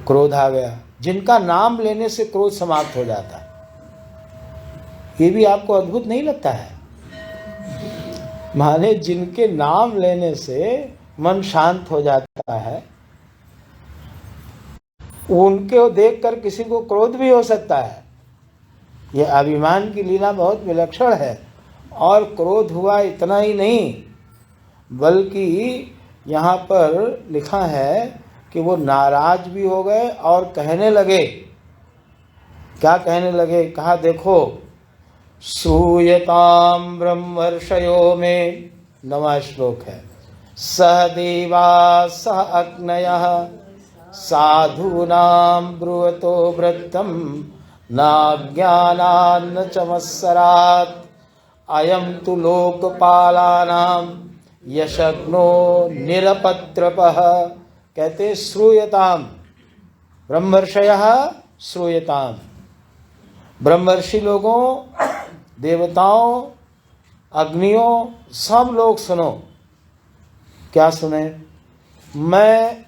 क्रोध आ गया। जिनका नाम लेने से क्रोध समाप्त हो जाता है, ये भी आपको अद्भुत नहीं लगता है। माने जिनके नाम लेने से मन शांत हो जाता है, उनको देखकर किसी को क्रोध भी हो सकता है। यह अभिमान की लीला बहुत विलक्षण है। और क्रोध हुआ इतना ही नहीं, बल्कि यहाँ पर लिखा है कि वो नाराज भी हो गए और कहने लगे। क्या कहने लगे, कहा देखो, श्रूयताम ब्रह्मर्षयो में, 9वां श्लोक है, सह देवा सह अग्नयः साधूनां ब्रुवतो व्रतम नाज्ञानान्न चमत्सरात् अयं तु लोकपालानां यशग्नो निरपत्रपः। कहते श्रूयताम ब्रह्मर्षयः श्रूयताम, ब्रह्मर्षि लोगों, देवताओं, अग्नियों, सब लोग सुनो। क्या सुने, मैं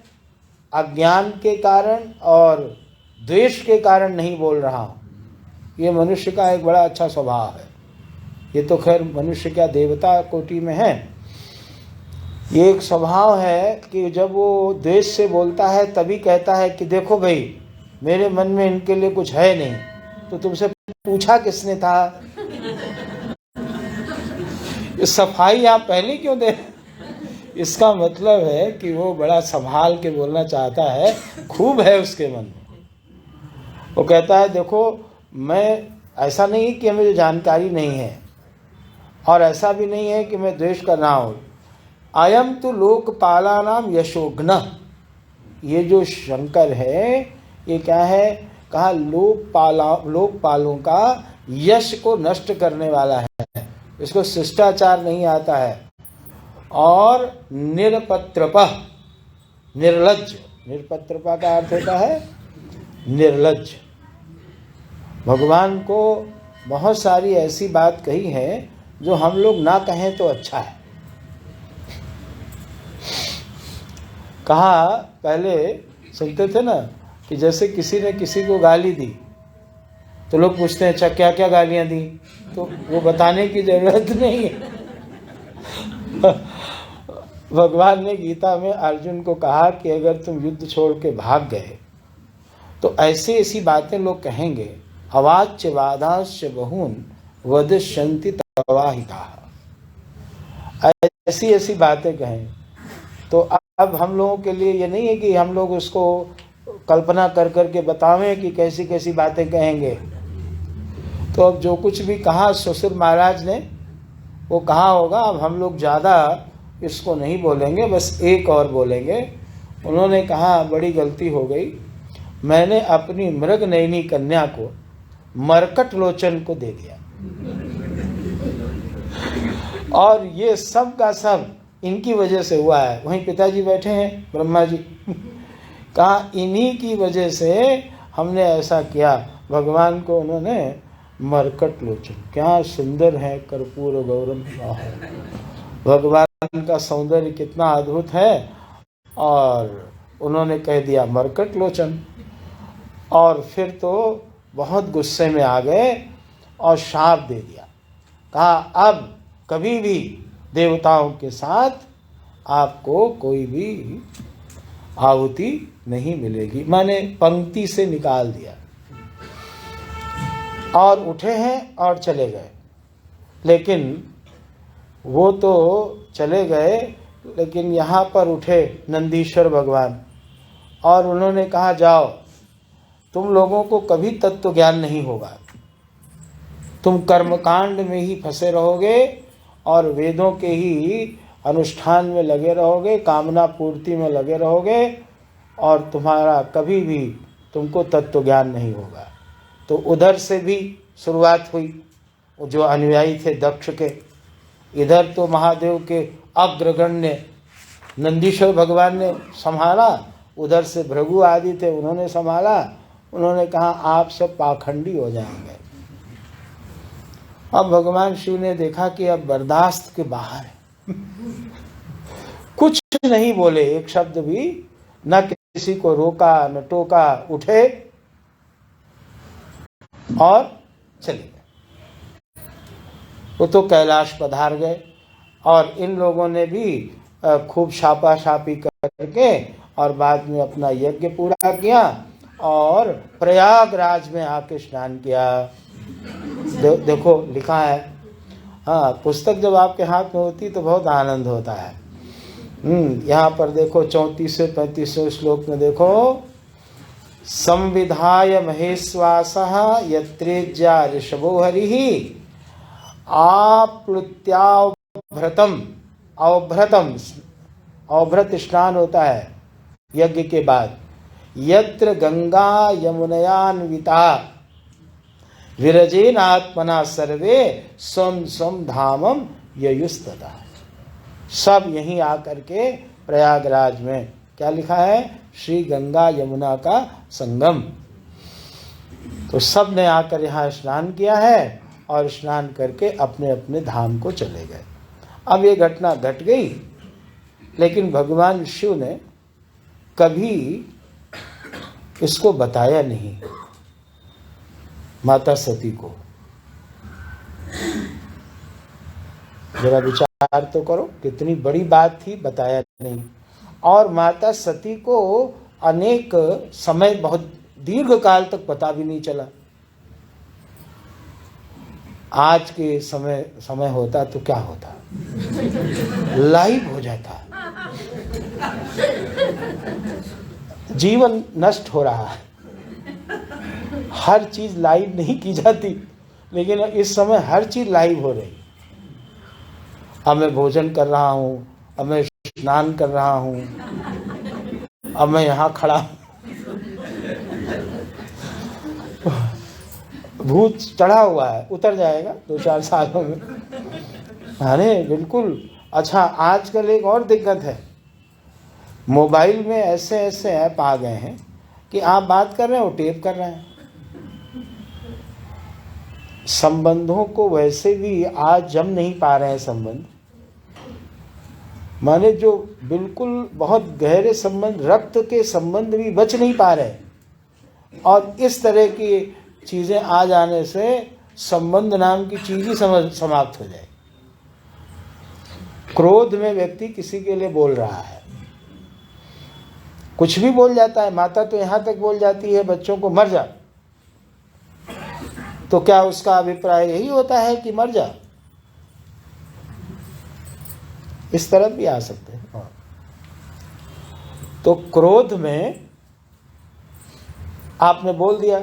अज्ञान के कारण और द्वेष के कारण नहीं बोल रहा हूँ। ये मनुष्य का एक बड़ा अच्छा स्वभाव है। ये तो खैर मनुष्य क्या देवता कोटि में है। ये एक स्वभाव है कि जब वो द्वेष से बोलता है तभी कहता है कि देखो भाई, मेरे मन में इनके लिए कुछ है नहीं, तो तुमसे पूछा किसने था? सफाई आप पहले क्यों दे? इसका मतलब है कि वो बड़ा संभाल के बोलना चाहता है, खूब है उसके मन में। वो कहता है देखो, मैं ऐसा नहीं कि मुझे जानकारी नहीं है, और ऐसा भी नहीं है कि मैं द्वेष कर रहा हूँ। अयम तो लोकपालानाम यशोघ्न। ये जो शंकर है ये क्या है? कहा लोकपालों का यश को नष्ट करने वाला है। इसको शिष्टाचार नहीं आता है। और निरपत्रपः, निर्लज्ज। निरपत्रपा का अर्थ होता है निर्लज्ज। भगवान को बहुत सारी ऐसी बात कही है जो हम लोग ना कहें तो अच्छा है। कहा, पहले सुनते थे ना कि जैसे किसी ने किसी को गाली दी तो लोग पूछते हैं अच्छा क्या क्या गालियां दी, तो वो बताने की जरूरत नहीं है। भगवान ने गीता में अर्जुन को कहा कि अगर तुम युद्ध छोड़ के भाग गए तो ऐसी बातें लोग कहेंगे, अवाच्य वादांश बहून वदिष्यन्ति तवाहिताः। ऐसी बातें कहें। तो अब हम लोगों के लिए ये नहीं है कि हम लोग उसको कल्पना कर करके बतावें कि कैसी कैसी बातें कहेंगे। तो अब जो कुछ भी कहा ससुर महाराज ने वो कहा होगा। अब हम लोग ज़्यादा इसको नहीं बोलेंगे, बस एक और बोलेंगे। उन्होंने कहा बड़ी गलती हो गई, मैंने अपनी मृग नयनी कन्या को मरकट लोचन को दे दिया, और ये सब का सब इनकी वजह से हुआ है। वहीं पिताजी बैठे हैं ब्रह्मा जी। कहा इन्हीं की वजह से हमने ऐसा किया। भगवान को उन्होंने मरकट लोचन, क्या सुंदर है कर्पूर गौरम। भगवान का सौंदर्य कितना अद्भुत है, और उन्होंने कह दिया मरकट लोचन। और फिर तो बहुत गुस्से में आ गए और शाप दे दिया। कहा अब कभी भी देवताओं के साथ आपको कोई भी आहुति नहीं मिलेगी, माने पंक्ति से निकाल दिया। और उठे हैं और चले गए। लेकिन वो तो चले गए, लेकिन यहाँ पर उठे नंदीश्वर भगवान और उन्होंने कहा जाओ, तुम लोगों को कभी तत्व ज्ञान नहीं होगा, तुम कर्मकांड में ही फंसे रहोगे और वेदों के ही अनुष्ठान में लगे रहोगे, कामना पूर्ति में लगे रहोगे, और तुम्हारा कभी भी तुमको तत्व ज्ञान नहीं होगा। तो उधर से भी शुरुआत हुई, जो अनुयायी थे दक्ष के। इधर तो महादेव के अग्रगण्य नंदीश्वर भगवान ने संभाला, उधर से भृगु आदि थे, उन्होंने संभाला। उन्होंने कहा आप सब पाखंडी हो जाएंगे। अब भगवान शिव ने देखा कि अब बर्दाश्त के बाहर है। कुछ नहीं बोले, एक शब्द भी, न किसी को रोका न टोका, उठे और चले गए। वो तो कैलाश पधार गए, और इन लोगों ने भी खूब छापा-छापी करके और बाद में अपना यज्ञ पूरा किया और प्रयागराज में आके स्नान किया। देखो लिखा है, हाँ, पुस्तक जब आपके हाथ में होती तो बहुत आनंद होता है। यहाँ पर देखो 34-35 श्लोक में देखो, संविधाय महेश्वासः यत्रेज्या ऋषभो हरिः अवभृत स्नान होता है यज्ञ के बाद। यत्र गंगा यमुनयान्विता विरजेन आत्मना सर्वे स्वम स्वम धामम ययुस्तदा। सब यहीं आकर के प्रयागराज में क्या लिखा है, श्री गंगा यमुना का संगम। तो सब ने आकर यहाँ स्नान किया है और स्नान करके अपने अपने धाम को चले गए। अब ये घटना घट गई, लेकिन भगवान शिव ने कभी इसको बताया नहीं माता सती को। जरा विचार तो करो, कितनी बड़ी बात थी, बताया नहीं। और माता सती को अनेक समय, बहुत दीर्घ काल तक पता भी नहीं चला। आज के समय होता तो क्या होता, लाइव हो जाता। जीवन नष्ट हो रहा है, हर चीज लाइव नहीं की जाती, लेकिन इस समय हर चीज लाइव हो रही। अब मैं भोजन कर रहा हूँ, अब मैं स्नान कर रहा हूँ, अब मैं यहाँ खड़ा, भूत चढ़ा हुआ है, उतर जाएगा 2-4 सालों में। अरे बिल्कुल। अच्छा, आजकल एक और दिक्कत है, मोबाइल में ऐसे ऐसे ऐप आ गए हैं कि आप बात कर रहे हो, टेप कर रहे हैं। संबंधों को वैसे भी आज जम नहीं पा रहे हैं संबंध, माने जो बिल्कुल बहुत गहरे संबंध, रक्त के संबंध भी बच नहीं पा रहे। और इस तरह की चीजें आ जाने से संबंध नाम की चीज ही समाप्त हो जाए। क्रोध में व्यक्ति किसी के लिए बोल रहा है, कुछ भी बोल जाता है। माता तो यहां तक बोल जाती है बच्चों को, मर जा। तो क्या उसका अभिप्राय यही होता है कि मर जा? इस तरफ भी आ सकते हैं। तो क्रोध में आपने बोल दिया।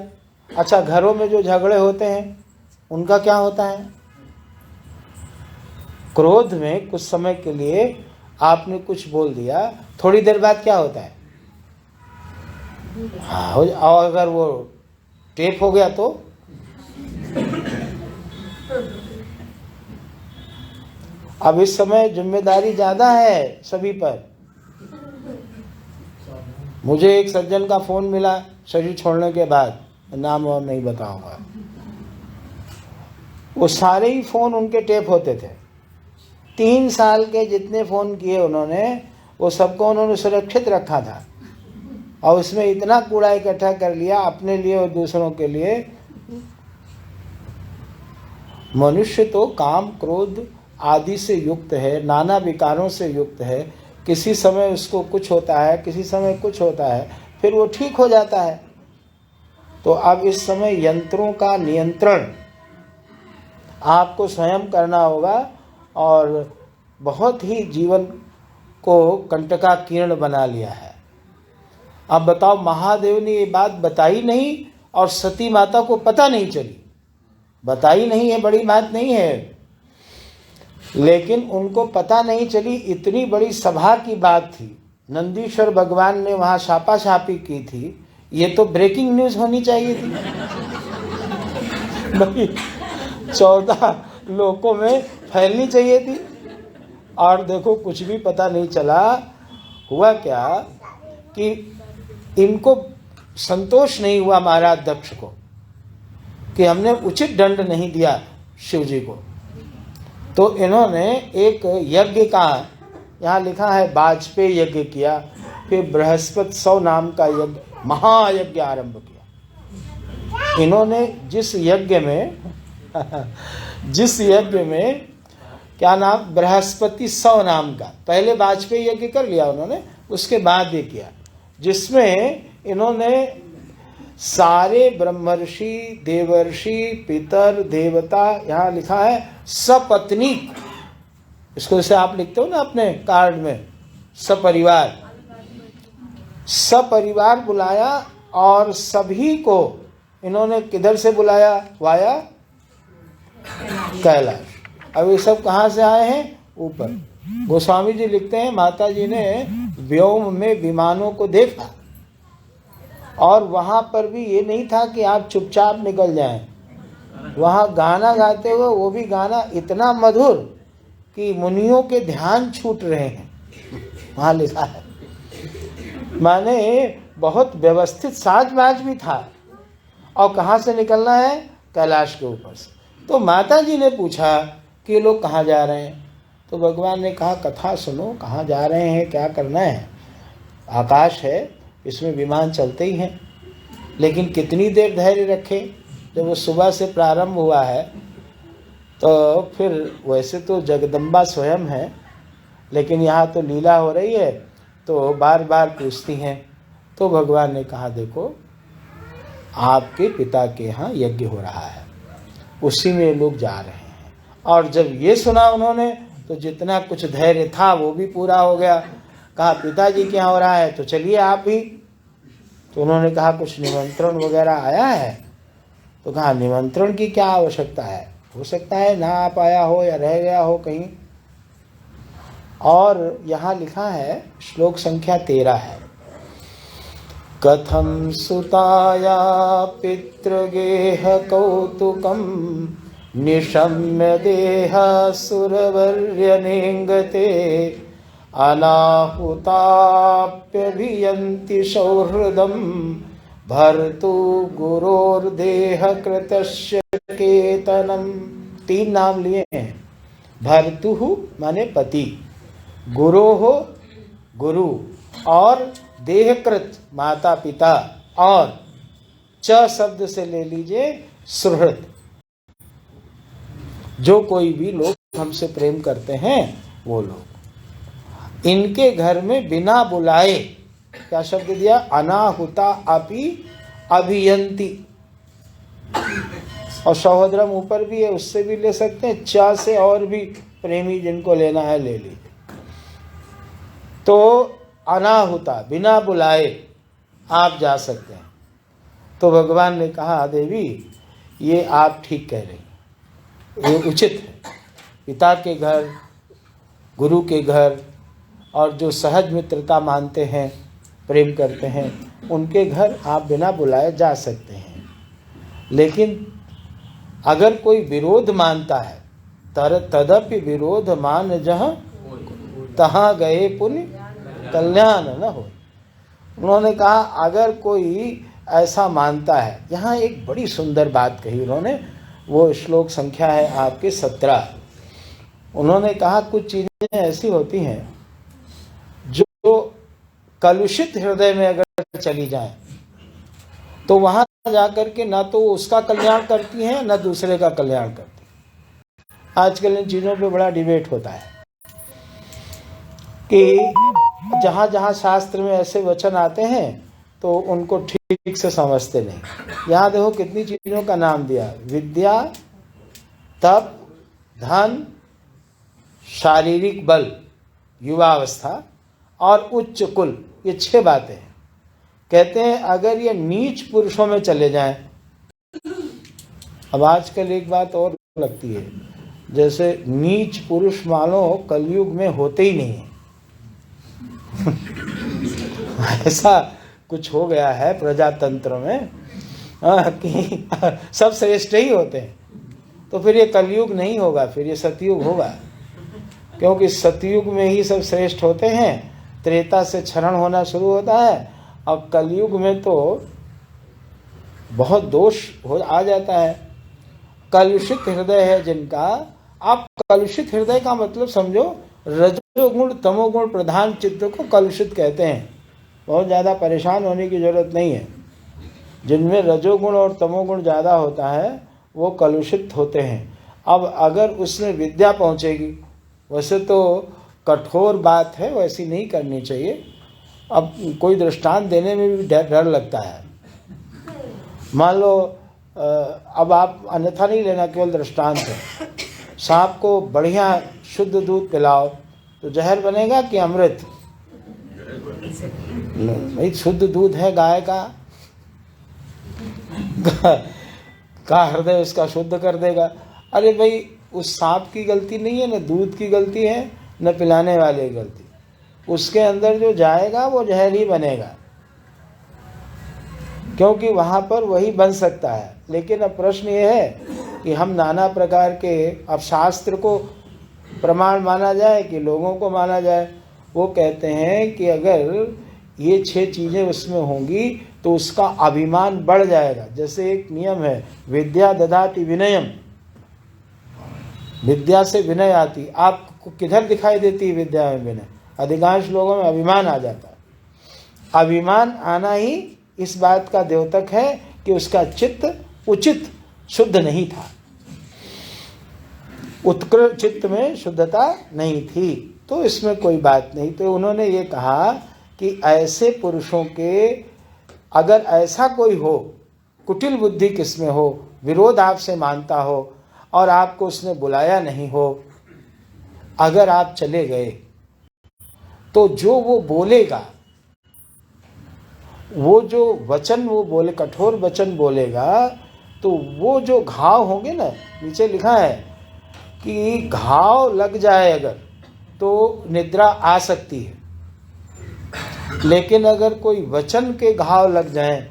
अच्छा, घरों में जो झगड़े होते हैं उनका क्या होता है? क्रोध में कुछ समय के लिए आपने कुछ बोल दिया, थोड़ी देर बाद क्या होता है? हाँ, और अगर वो टेप हो गया तो अब इस समय जिम्मेदारी ज्यादा है सभी पर। मुझे एक सज्जन का फोन मिला शरीर छोड़ने के बाद, नाम और नहीं बताऊंगा। वो सारे ही फोन उनके टेप होते थे। 3 साल के जितने फोन किए उन्होंने, वो सबको उन्होंने सुरक्षित रखा था। और उसमें इतना कूड़ा इकट्ठा कर लिया अपने लिए और दूसरों के लिए। मनुष्य तो काम क्रोध आदि से युक्त है, नाना विकारों से युक्त है। किसी समय उसको कुछ होता है, किसी समय कुछ होता है, फिर वो ठीक हो जाता है। तो अब इस समय यंत्रों का नियंत्रण आपको स्वयं करना होगा, और बहुत ही जीवन को कंटकाकीर्ण बना लिया है। अब बताओ, महादेव ने ये बात बताई नहीं और सती माता को पता नहीं चली। बताई नहीं है, बड़ी बात नहीं है, लेकिन उनको पता नहीं चली। इतनी बड़ी सभा की बात थी, नंदीश्वर भगवान ने वहां छापा छापी की थी, ये तो ब्रेकिंग न्यूज होनी चाहिए थी। 14 लोगों में फैलनी चाहिए थी। और देखो, कुछ भी पता नहीं चला। हुआ क्या कि इनको संतोष नहीं हुआ महाराज दक्ष को कि हमने उचित दंड नहीं दिया शिव जी को। तो इन्होंने एक यज्ञ का, यहाँ लिखा है वाजपेयी यज्ञ किया, फिर बृहस्पति 100 नाम का यज्ञ, महायज्ञ आरंभ किया। इन्होंने जिस यज्ञ में क्या नाम, बृहस्पति 100 नाम का, पहले वाजपेयी यज्ञ कर लिया उन्होंने, उसके बाद ये किया, जिसमें इन्होंने सारे ब्रह्मर्षि, देवर्षि, पितर, देवता, यहाँ लिखा है सपत्नीक, इसको जैसे आप लिखते हो ना अपने कार्ड में, सपरिवार, सपरिवार बुलाया। और सभी को इन्होंने किधर से बुलाया? वाया कैलाश। अब ये सब कहाँ से आए हैं? ऊपर। गोस्वामी जी लिखते हैं, माता जी ने व्योम में विमानों को देखा, और वहां पर भी ये नहीं था कि आप चुपचाप निकल जाएं। वहां गाना गाते हुए, वो भी गाना इतना मधुर कि मुनियों के ध्यान छूट रहे हैं, वहां लिखा है। माने बहुत व्यवस्थित साज-बाज भी था। और कहाँ से निकलना है? कैलाश के ऊपर से। तो माता जी ने पूछा कि ये लोग कहाँ जा रहे हैं? तो भगवान ने कहा, कथा सुनो, कहाँ जा रहे हैं, क्या करना है? आकाश है, इसमें विमान चलते ही हैं। लेकिन कितनी देर धैर्य रखे? जब वो सुबह से प्रारंभ हुआ है तो फिर वैसे तो जगदम्बा स्वयं है, लेकिन यहाँ तो लीला हो रही है तो बार बार पूछती हैं। तो भगवान ने कहा देखो आपके पिता के यहाँ यज्ञ हो रहा है, उसी में लोग जा रहे हैं। और जब ये सुना उन्होंने तो जितना कुछ धैर्य था वो भी पूरा हो गया। कहा पिताजी के यहाँ हो रहा है तो चलिए आप भी। तो उन्होंने कहा कुछ निमंत्रण वगैरह आया है? तो कहा निमंत्रण की क्या आवश्यकता है, हो सकता है ना आप आया हो या रह गया हो कहीं। और यहाँ लिखा है श्लोक संख्या 13 है, कथम सुताया पितृगेह कौतुकम निशम्य देह सुरवर्य नेंगते अनाहुताप्यभियन्ति सौहृदम भर्तु गुरोर्देह कृतस्य केतनम। 3 नाम लिए हैं। भर्तु माने पति, गुरोः गुरु, और देहकृत माता पिता, और च शब्द से ले लीजिए सुहृद, जो कोई भी लोग हमसे प्रेम करते हैं वो लोग। इनके घर में बिना बुलाए, क्या शब्द दिया? अनाहुता अपि अभियंती। और सहोदरम ऊपर भी है, उससे भी ले सकते हैं, चा से और भी प्रेमी जिनको लेना है ले लीजिए। तो अनाहुता बिना बुलाए आप जा सकते हैं। तो भगवान ने कहा देवी ये आप ठीक कह रही, ये उचित है। पिता के घर, गुरु के घर, और जो सहज मित्रता मानते हैं, प्रेम करते हैं, उनके घर आप बिना बुलाए जा सकते हैं। लेकिन अगर कोई विरोध मानता है, तदपि विरोध मान जहाँ तहाँ गए पुण्य कल्याण न हो। उन्होंने कहा अगर कोई ऐसा मानता है, यहाँ एक बड़ी सुंदर बात कही उन्होंने, वो श्लोक संख्या है आपके 17। उन्होंने कहा कुछ चीजें ऐसी होती हैं जो कलुषित हृदय में अगर चली जाए तो वहां जाकर के ना तो उसका कल्याण करती हैं ना दूसरे का कल्याण करती। आजकल इन चीजों पे बड़ा डिबेट होता है कि जहां जहां शास्त्र में ऐसे वचन आते हैं तो उनको ठीक से समझते नहीं। यहाँ देखो कितनी चीजों का नाम दिया, विद्या, तप, धन, शारीरिक बल, युवावस्था और उच्च कुल, ये 6 बातें हैं। कहते हैं अगर ये नीच पुरुषों में चले जाएं। अब आजकल एक बात और लगती है, जैसे नीच पुरुष मानो कलयुग में होते ही नहीं है। ऐसा कुछ हो गया है प्रजातंत्र में कि सब श्रेष्ठ ही होते हैं। तो फिर ये कलयुग नहीं होगा, फिर ये सतयुग होगा, क्योंकि सतयुग में ही सब श्रेष्ठ होते हैं। त्रेता से क्षरण होना शुरू होता है, अब कलयुग में तो बहुत दोष आ जाता है। कलुषित हृदय है जिनका, आप कलुषित हृदय का मतलब समझो, रजोगुण तमोगुण प्रधान चित्त को कलुषित कहते हैं। बहुत ज़्यादा परेशान होने की जरूरत नहीं है। जिनमें रजोगुण और तमोगुण ज़्यादा होता है वो कलुषित होते हैं। अब अगर उसमें विद्या पहुँचेगी, वैसे तो कठोर बात है, वैसी नहीं करनी चाहिए। अब कोई दृष्टांत देने में भी डर लगता है। मान लो अब आप अन्यथा नहीं लेना, केवल दृष्टांत है। सांप को बढ़िया शुद्ध दूध पिलाओ तो जहर बनेगा कि अमृत? भाई शुद्ध दूध है गाय का हृदय उसका शुद्ध कर देगा। अरे भाई उस सांप की गलती नहीं है, न दूध की गलती है, न पिलाने वाले की गलती। उसके अंदर जो जाएगा वो जहर ही बनेगा, क्योंकि वहाँ पर वही बन सकता है। लेकिन अब प्रश्न ये है कि हम नाना प्रकार के, अब शास्त्र को प्रमाण माना जाए कि लोगों को माना जाए। वो कहते हैं कि अगर ये 6 चीज़ें उसमें होंगी तो उसका अभिमान बढ़ जाएगा। जैसे एक नियम है, विद्या ददाति विनयम, विद्या से विनय आती। आपको किधर दिखाई देती है विद्या में विनय? अधिकांश लोगों में अभिमान आ जाता है। अभिमान आना ही इस बात का द्योतक है कि उसका चित्त उचित शुद्ध नहीं था, उत्कृष्ट चित्त में शुद्धता नहीं थी, तो इसमें कोई बात नहीं। तो उन्होंने ये कहा कि ऐसे पुरुषों के, अगर ऐसा कोई हो, कुटिल बुद्धि किसमें हो, विरोध आपसे मानता हो और आपको उसने बुलाया नहीं हो, अगर आप चले गए तो जो वो बोलेगा, वो जो वचन वो बोले, कठोर वचन बोलेगा, तो वो जो घाव होंगे ना, नीचे लिखा है कि घाव लग जाए अगर तो निद्रा आ सकती है, लेकिन अगर कोई वचन के घाव लग जाए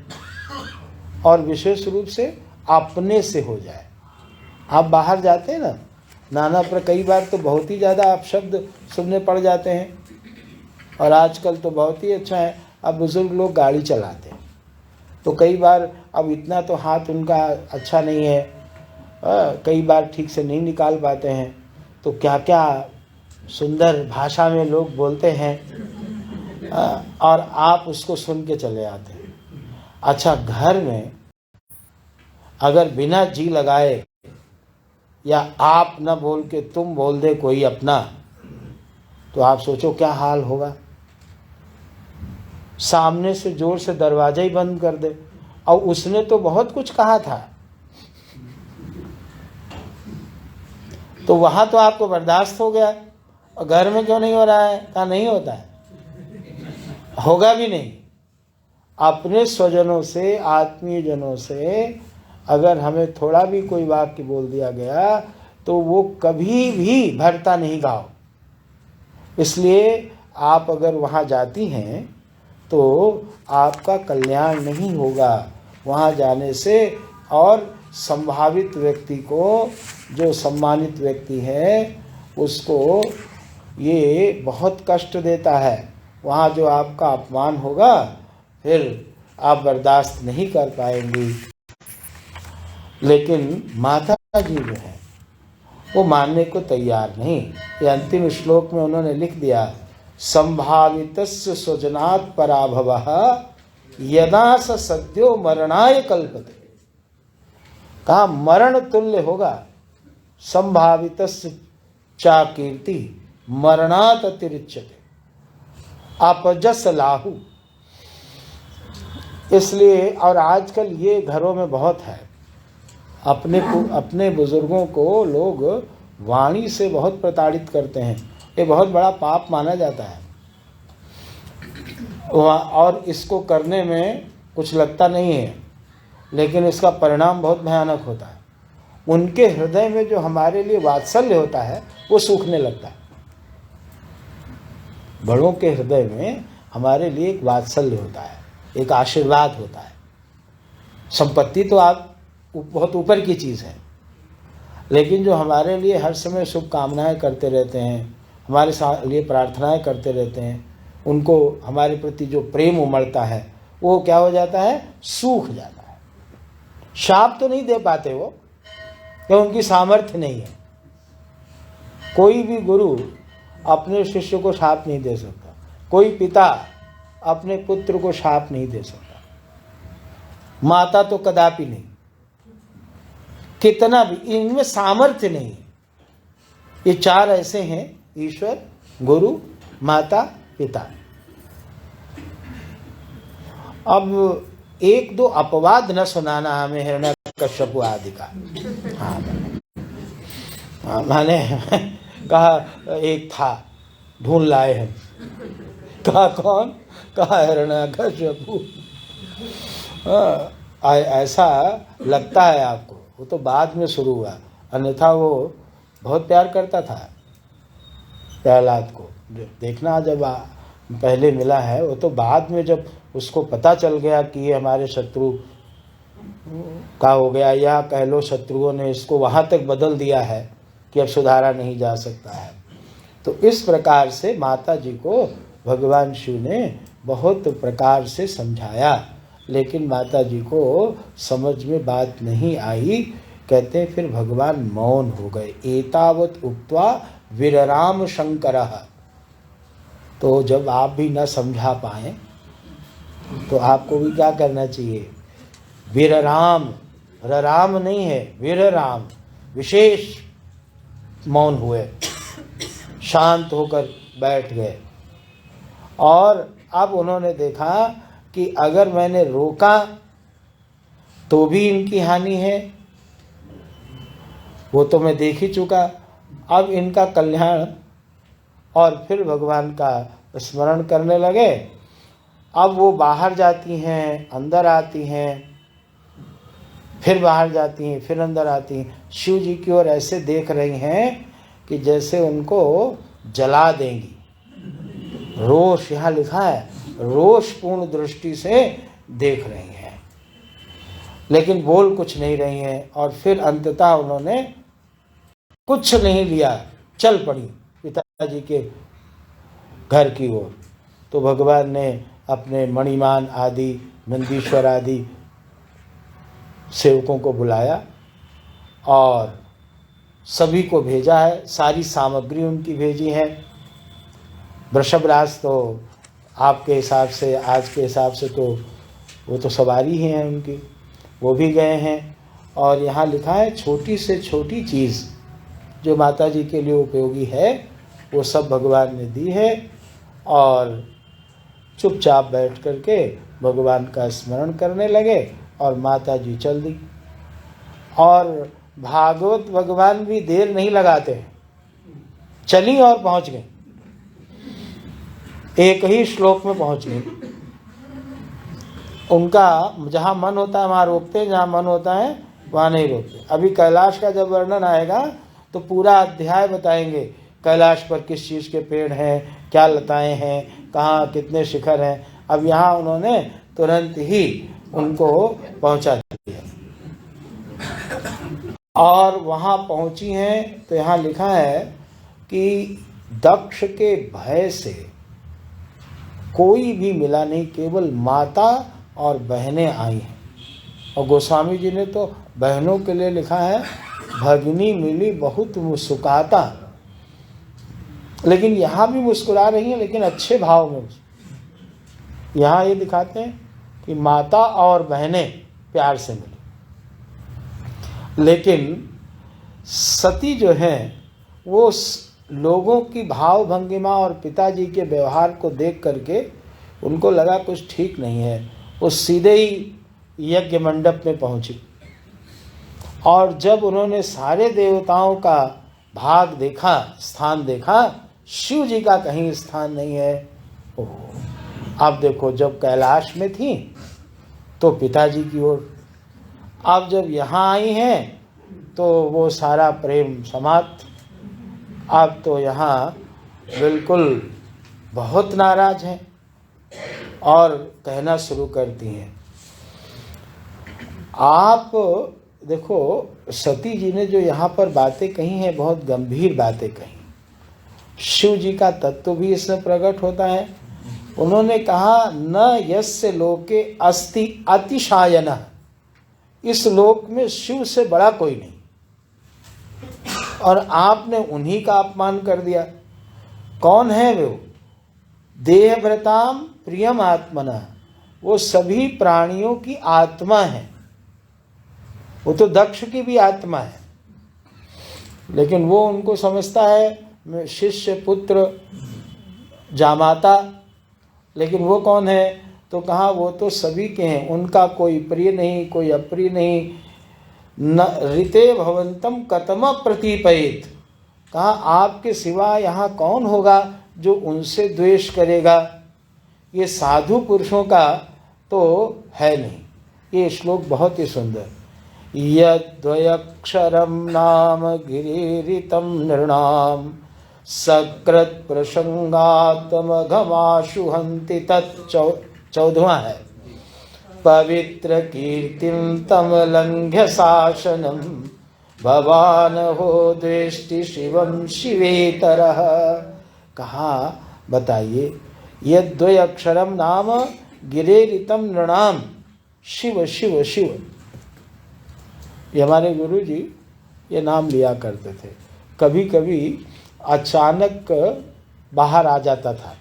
और विशेष रूप से अपने से हो जाए। आप बाहर जाते हैं ना, नाना पर कई बार तो बहुत ही ज़्यादा आप शब्द सुनने पड़ जाते हैं, और आजकल तो बहुत ही अच्छा है, अब बुजुर्ग लोग गाड़ी चलाते हैं तो कई बार, अब इतना तो हाथ उनका अच्छा नहीं है, कई बार ठीक से नहीं निकाल पाते हैं, तो क्या क्या सुंदर भाषा में लोग बोलते हैं, और आप उसको सुन के चले आते हैं। अच्छा, घर में अगर बिना जी लगाए या आप न बोल के तुम बोल दे कोई अपना, तो आप सोचो क्या हाल होगा। सामने से जोर से दरवाजा ही बंद कर दे, और उसने तो बहुत कुछ कहा था, तो वहां तो आपको बर्दाश्त हो गया, और घर में क्यों नहीं हो रहा है? कहा नहीं होता है, होगा भी नहीं। अपने स्वजनों से, आत्मीय जनों से अगर हमें थोड़ा भी कोई वाक्य बोल दिया गया तो वो कभी भी भरता नहीं गाओ। इसलिए आप अगर वहाँ जाती हैं तो आपका कल्याण नहीं होगा वहाँ जाने से, और संभावित व्यक्ति को, जो सम्मानित व्यक्ति है, उसको ये बहुत कष्ट देता है। वहाँ जो आपका अपमान होगा फिर आप बर्दाश्त नहीं कर पाएंगी। लेकिन माता जी जो है वो मानने को तैयार नहीं। ये अंतिम श्लोक में उन्होंने लिख दिया, संभावितस्य स्वजनात् पराभवः यदा स सद्यो मरणाय कल्पते। कहा मरण तुल्य होगा संभावितस्य चा कीर्ति मरणात् अतिरिच्यते, अपजस लाहु। इसलिए, और आजकल ये घरों में बहुत है, अपने बुजुर्गों को लोग वाणी से बहुत प्रताड़ित करते हैं। ये बहुत बड़ा पाप माना जाता है, और इसको करने में कुछ लगता नहीं है, लेकिन इसका परिणाम बहुत भयानक होता है। उनके हृदय में जो हमारे लिए वात्सल्य होता है वो सूखने लगता है। बड़ों के हृदय में हमारे लिए एक वात्सल्य होता है, एक आशीर्वाद होता है। संपत्ति तो आप बहुत ऊपर की चीज़ है, लेकिन जो हमारे लिए हर समय शुभकामनाएं करते रहते हैं, हमारे लिए प्रार्थनाएं करते रहते हैं, उनको हमारे प्रति जो प्रेम उमड़ता है वो क्या हो जाता है? सूख जाता है। शाप तो नहीं दे पाते वो, क्योंकि उनकी सामर्थ्य नहीं है। कोई भी गुरु अपने शिष्य को शाप नहीं दे सकता, कोई पिता अपने पुत्र को शाप नहीं दे सकता, माता तो कदापि नहीं। कितना भी, इनमें सामर्थ्य नहीं है। ये चार ऐसे हैं, ईश्वर, गुरु, माता, पिता। अब एक दो अपवाद न सुनाना हमें हिरण्यकश्यप आदि का। हाँ, मैंने कहा एक था, ढूंढ लाए हैं। कहा कौन? कहा हिरण्यकश्यप। ऐसा लगता है आपको, वो तो बाद में शुरू हुआ, अन्यथा वो बहुत प्यार करता था प्रहलाद को। देखना, जब पहले मिला है, वो तो बाद में जब उसको पता चल गया कि ये हमारे शत्रु का हो गया, या कह लो शत्रुओं ने इसको वहाँ तक बदल दिया है कि अब सुधारा नहीं जा सकता है। तो इस प्रकार से माता जी को भगवान शिव ने बहुत प्रकार से समझाया, लेकिन माता जी को समझ में बात नहीं आई। कहते फिर भगवान मौन हो गए। एतावत उक्त्वा विरराम शंकरः। तो जब आप भी न समझा पाए तो आपको भी क्या करना चाहिए? वीरराम, रराम नहीं है, वीरराम, विशेष मौन हुए, शांत होकर बैठ गए। और अब उन्होंने देखा कि अगर मैंने रोका तो भी इनकी हानि है, वो तो मैं देख ही चुका, अब इनका कल्याण। और फिर भगवान का स्मरण करने लगे। अब वो बाहर जाती हैं, अंदर आती हैं, फिर बाहर जाती हैं, फिर अंदर आती हैं, शिव जी की ओर ऐसे देख रही हैं कि जैसे उनको जला देंगी। रोष, यहाँ लिखा है, रोषपूर्ण दृष्टि से देख रही हैं, लेकिन बोल कुछ नहीं रही हैं। और फिर अंततः उन्होंने कुछ नहीं लिया, चल पड़ी पिताजी के घर की ओर। तो भगवान ने अपने मणिमान आदि, नंदीश्वर आदि सेवकों को बुलाया और सभी को भेजा है, सारी सामग्री उनकी भेजी है। वृषभराज तो आपके हिसाब से, आज के हिसाब से तो वो तो सवारी ही हैं उनकी, वो भी गए हैं। और यहाँ लिखा है छोटी से छोटी चीज़ जो माता जी के लिए उपयोगी है वो सब भगवान ने दी है। और चुपचाप बैठ करके भगवान का स्मरण करने लगे और माता जी चल दी। और भागवत भगवान भी देर नहीं लगाते हैं, चली और पहुंच गई, एक ही श्लोक में पहुंच गई। उनका जहाँ मन होता है वहाँ रोकते हैं, जहाँ मन होता है वहाँ नहीं रोकते। अभी कैलाश का जब वर्णन आएगा तो पूरा अध्याय बताएंगे कैलाश पर किस चीज़ के पेड़ हैं, क्या लताएं हैं, कहाँ कितने शिखर हैं। अब यहाँ उन्होंने तुरंत ही उनको पहुँचा दिया। और वहाँ पहुँची हैं तो यहाँ लिखा है कि दक्ष के भय से कोई भी मिला नहीं, केवल माता और बहनें आई हैं। और गोस्वामी जी ने तो बहनों के लिए लिखा है, भगनी मिली बहुत मुस्कुराता। लेकिन यहाँ भी मुस्कुरा रही हैं, लेकिन अच्छे भाव में। यहाँ ये दिखाते हैं कि माता और बहनें प्यार से मिली। लेकिन सती जो हैं वो लोगों की भाव भंगिमा और पिताजी के व्यवहार को देख करके उनको लगा कुछ ठीक नहीं है। वो सीधे ही यज्ञ मंडप में पहुंची और जब उन्होंने सारे देवताओं का भाग देखा, स्थान देखा, शिव जी का कहीं स्थान नहीं है। ओह, अब देखो, जब कैलाश में थी तो पिताजी की ओर, अब जब यहाँ आई हैं तो वो सारा प्रेम समाप्त। अब तो यहाँ बिल्कुल बहुत नाराज हैं और कहना शुरू करती हैं। आप देखो, सती जी ने जो यहाँ पर बातें कही हैं, बहुत गंभीर बातें कही। शिव जी का तत्व भी इसमें प्रकट होता है। उन्होंने कहा, न यस्य लोके अस्ति अतिशायन, इस लोक में शिव से बड़ा कोई नहीं। और आपने उन्हीं का अपमान कर दिया। कौन है वो? देहभृताम प्रियम आत्मना, वो सभी प्राणियों की आत्मा है। वो तो दक्ष की भी आत्मा है, लेकिन वो उनको समझता है शिष्य, पुत्र, जामाता। लेकिन वो कौन है? तो कहा वो तो सभी के हैं, उनका कोई प्रिय नहीं, कोई अप्रिय नहीं। न ऋते भवंतम कतम प्रतिपयित, कहा आपके सिवा यहाँ कौन होगा जो उनसे द्वेष करेगा। ये साधु पुरुषों का तो है नहीं। ये श्लोक बहुत ही सुंदर। यद्वयक्षरम नाम गिरिरितम नृणाम सकृत प्रसंगात्मघमाशु हन्ति तत् 14वां है। पवित्र कीर्तिम तमलंघ्य शासनम भवान हो द्वेष्टि शिवम शिवेतरः। कहा बताइए, यद्वय अक्षरम नाम गिरेरितम नृणाम, शिव शिव शिव। ये हमारे गुरु जी ये नाम लिया करते थे। कभी कभी अचानक बाहर आ जाता था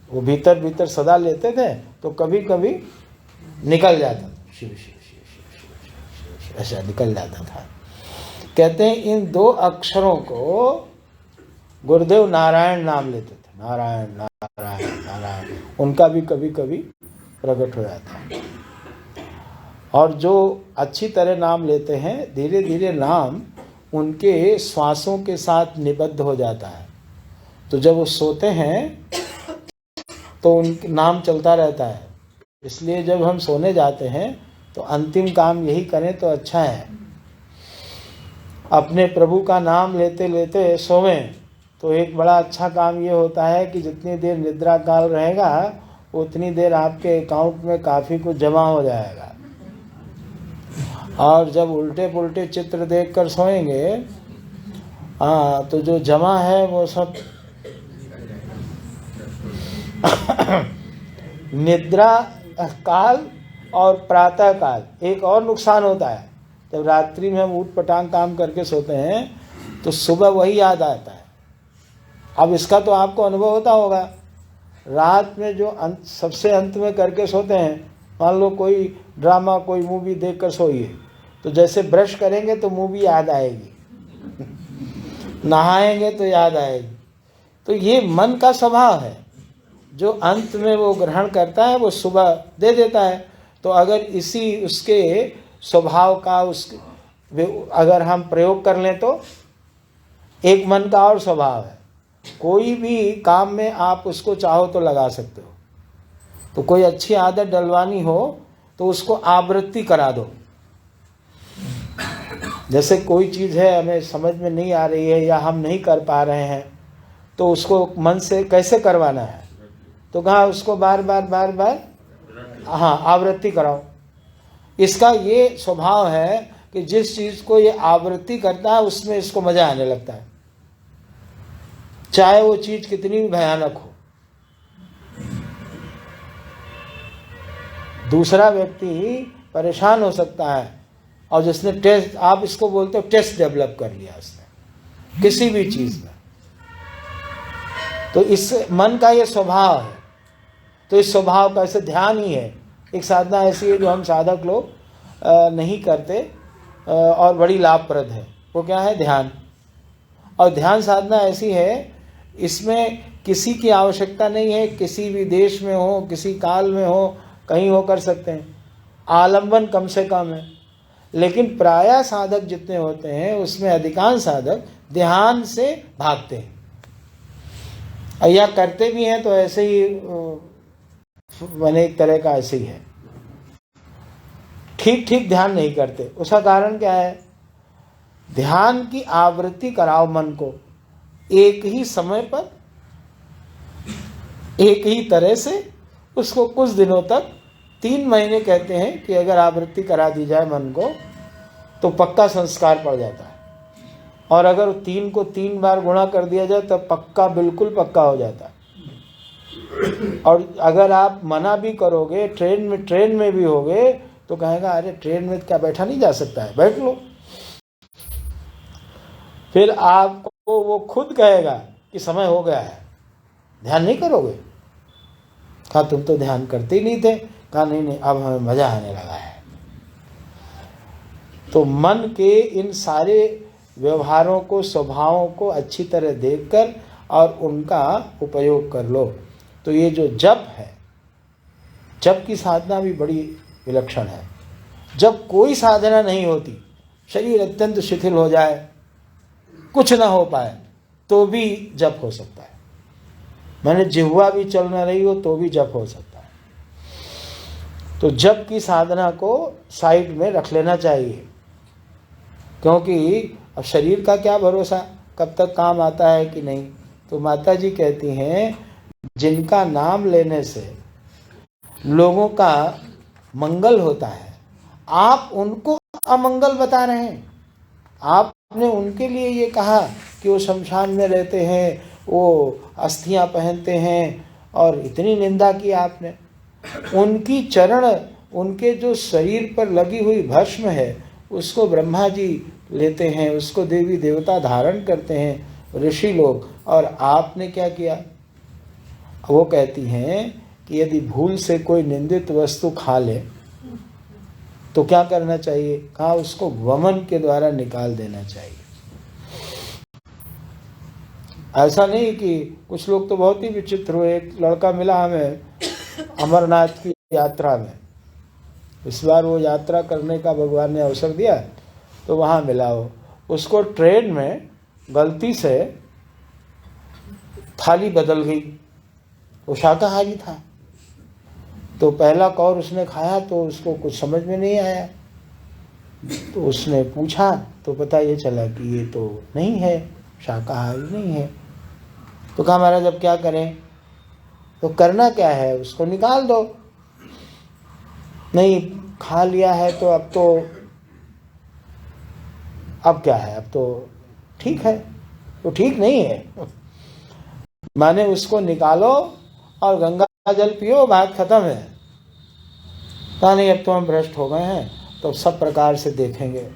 वो भीतर भीतर सदा लेते थे तो कभी कभी निकल जाता था, शिव शिव शिव शिव शिव शिव शिव ऐसा निकल जाता था। कहते हैं इन 2 अक्षरों को गुरुदेव नारायण नाम लेते थे, नारायण नारायण नारायण, उनका भी कभी कभी प्रकट हो जाता है। और जो अच्छी तरह नाम लेते हैं, धीरे धीरे नाम उनके श्वासों के साथ निबद्ध हो जाता है। तो जब वो सोते हैं तो उनका नाम चलता रहता है। इसलिए जब हम सोने जाते हैं तो अंतिम काम यही करें तो अच्छा है। अपने प्रभु का नाम लेते लेते सोवें तो एक बड़ा अच्छा काम ये होता है कि जितनी देर निद्रा काल रहेगा उतनी देर आपके अकाउंट में काफ़ी कुछ जमा हो जाएगा। और जब उल्टे पुल्टे चित्र देखकर सोएंगे, हाँ, तो जो जमा है वो सब निद्रा काल और प्रातः काल। एक और नुकसान होता है, जब रात्रि में हम ऊट पटांग काम करके सोते हैं तो सुबह वही याद आता है। अब इसका तो आपको अनुभव होता होगा, रात में जो सबसे अंत में करके सोते हैं, मान लो कोई ड्रामा कोई मूवी देखकर सोइए, तो जैसे ब्रश करेंगे तो मूवी याद आएगी, नहाएंगे तो याद आएगी। तो ये मन का स्वभाव है, जो अंत में वो ग्रहण करता है वो सुबह दे देता है। तो अगर इसी उसके स्वभाव का अगर हम प्रयोग कर लें तो एक मन का और स्वभाव है, कोई भी काम में आप उसको चाहो तो लगा सकते हो। तो कोई अच्छी आदत डलवानी हो तो उसको आवृत्ति करा दो। जैसे कोई चीज़ है हमें समझ में नहीं आ रही है या हम नहीं कर पा रहे हैं, तो उसको मन से कैसे करवाना है, तो कहा उसको बार बार हाँ आवृत्ति कराओ। इसका ये स्वभाव है कि जिस चीज़ को ये आवृत्ति करता है उसमें इसको मजा आने लगता है, चाहे वो चीज़ कितनी भी भयानक हो। दूसरा व्यक्ति परेशान हो सकता है और जिसने टेस्ट, आप इसको बोलते हो टेस्ट डेवलप कर लिया उसने किसी भी चीज़ में, तो इस मन का ये स्वभाव है। तो इस स्वभाव का, ऐसे ध्यान ही है एक साधना ऐसी है जो हम साधक लोग नहीं करते और बड़ी लाभप्रद है। वो क्या है? ध्यान। और ध्यान साधना ऐसी है, इसमें किसी की आवश्यकता नहीं है, किसी भी देश में हो, किसी काल में हो, कहीं हो कर सकते हैं। आलंबन कम से कम है, लेकिन प्रायः साधक जितने होते हैं उसमें अधिकांश साधक ध्यान से भागते हैं, या करते भी हैं तो ऐसे ही मैंने एक तरह का ऐसे ही है, ठीक ध्यान नहीं करते। उसका कारण क्या है? ध्यान की आवृत्ति कराओ मन को, एक ही समय पर एक ही तरह से उसको कुछ दिनों तक, 3 महीने कहते हैं कि अगर आवृत्ति करा दी जाए मन को तो पक्का संस्कार पड़ जाता है। और अगर 3 को 3 बार गुणा कर दिया जाए तो पक्का, बिल्कुल पक्का हो जाता है। और अगर आप मना भी करोगे, ट्रेन में भी होगे तो कहेगा अरे ट्रेन में क्या बैठा नहीं जा सकता है, बैठ लो। फिर आपको वो खुद कहेगा कि समय हो गया है, ध्यान नहीं करोगे। कहा तुम तो ध्यान करते ही नहीं थे। कहा नहीं अब हमें मजा आने लगा है। तो मन के इन सारे व्यवहारों को, स्वभावों को अच्छी तरह देखकर और उनका उपयोग कर लो। तो ये जो जप है, जप की साधना भी बड़ी विलक्षण है। जब कोई साधना नहीं होती, शरीर अत्यंत शिथिल हो जाए, कुछ ना हो पाए, तो भी जप हो सकता है। मैंने जिह्वा भी चल ना रही हो तो भी जप हो सकता है। तो जप की साधना को साइड में रख लेना चाहिए, क्योंकि अब शरीर का क्या भरोसा, कब तक काम आता है कि नहीं। तो माता जी कहती हैं जिनका नाम लेने से लोगों का मंगल होता है, आप उनको अमंगल बता रहे हैं। आपने उनके लिए ये कहा कि वो शमशान में रहते हैं, वो अस्थियां पहनते हैं, और इतनी निंदा की आपने। उनकी चरण, उनके जो शरीर पर लगी हुई भस्म है उसको ब्रह्मा जी लेते हैं, उसको देवी देवता धारण करते हैं, ऋषि लोग। और आपने क्या किया? वो कहती हैं कि यदि भूल से कोई निंदित वस्तु खा ले तो क्या करना चाहिए? कहा उसको वमन के द्वारा निकाल देना चाहिए। ऐसा नहीं कि कुछ लोग तो बहुत ही विचित्र हुए। एक लड़का मिला हमें अमरनाथ की यात्रा में। इस बार वो यात्रा करने का भगवान ने अवसर दिया तो वहाँ मिला वो। उसको ट्रेन में गलती से थाली बदल गई। वो शाकाहारी था तो पहला कौर उसने खाया तो उसको कुछ समझ में नहीं आया। तो उसने पूछा तो पता ये चला कि ये तो नहीं है, शाकाहारी नहीं है। तो कहा महाराज अब क्या करें? तो करना क्या है, उसको निकाल दो। नहीं खा लिया है तो अब क्या है, अब तो ठीक है। तो ठीक नहीं है, माने उसको निकालो और गंगा जल पियो, बात खत्म है। कहा नहीं अब तो हम भ्रष्ट हो गए हैं तो सब प्रकार से देखेंगे।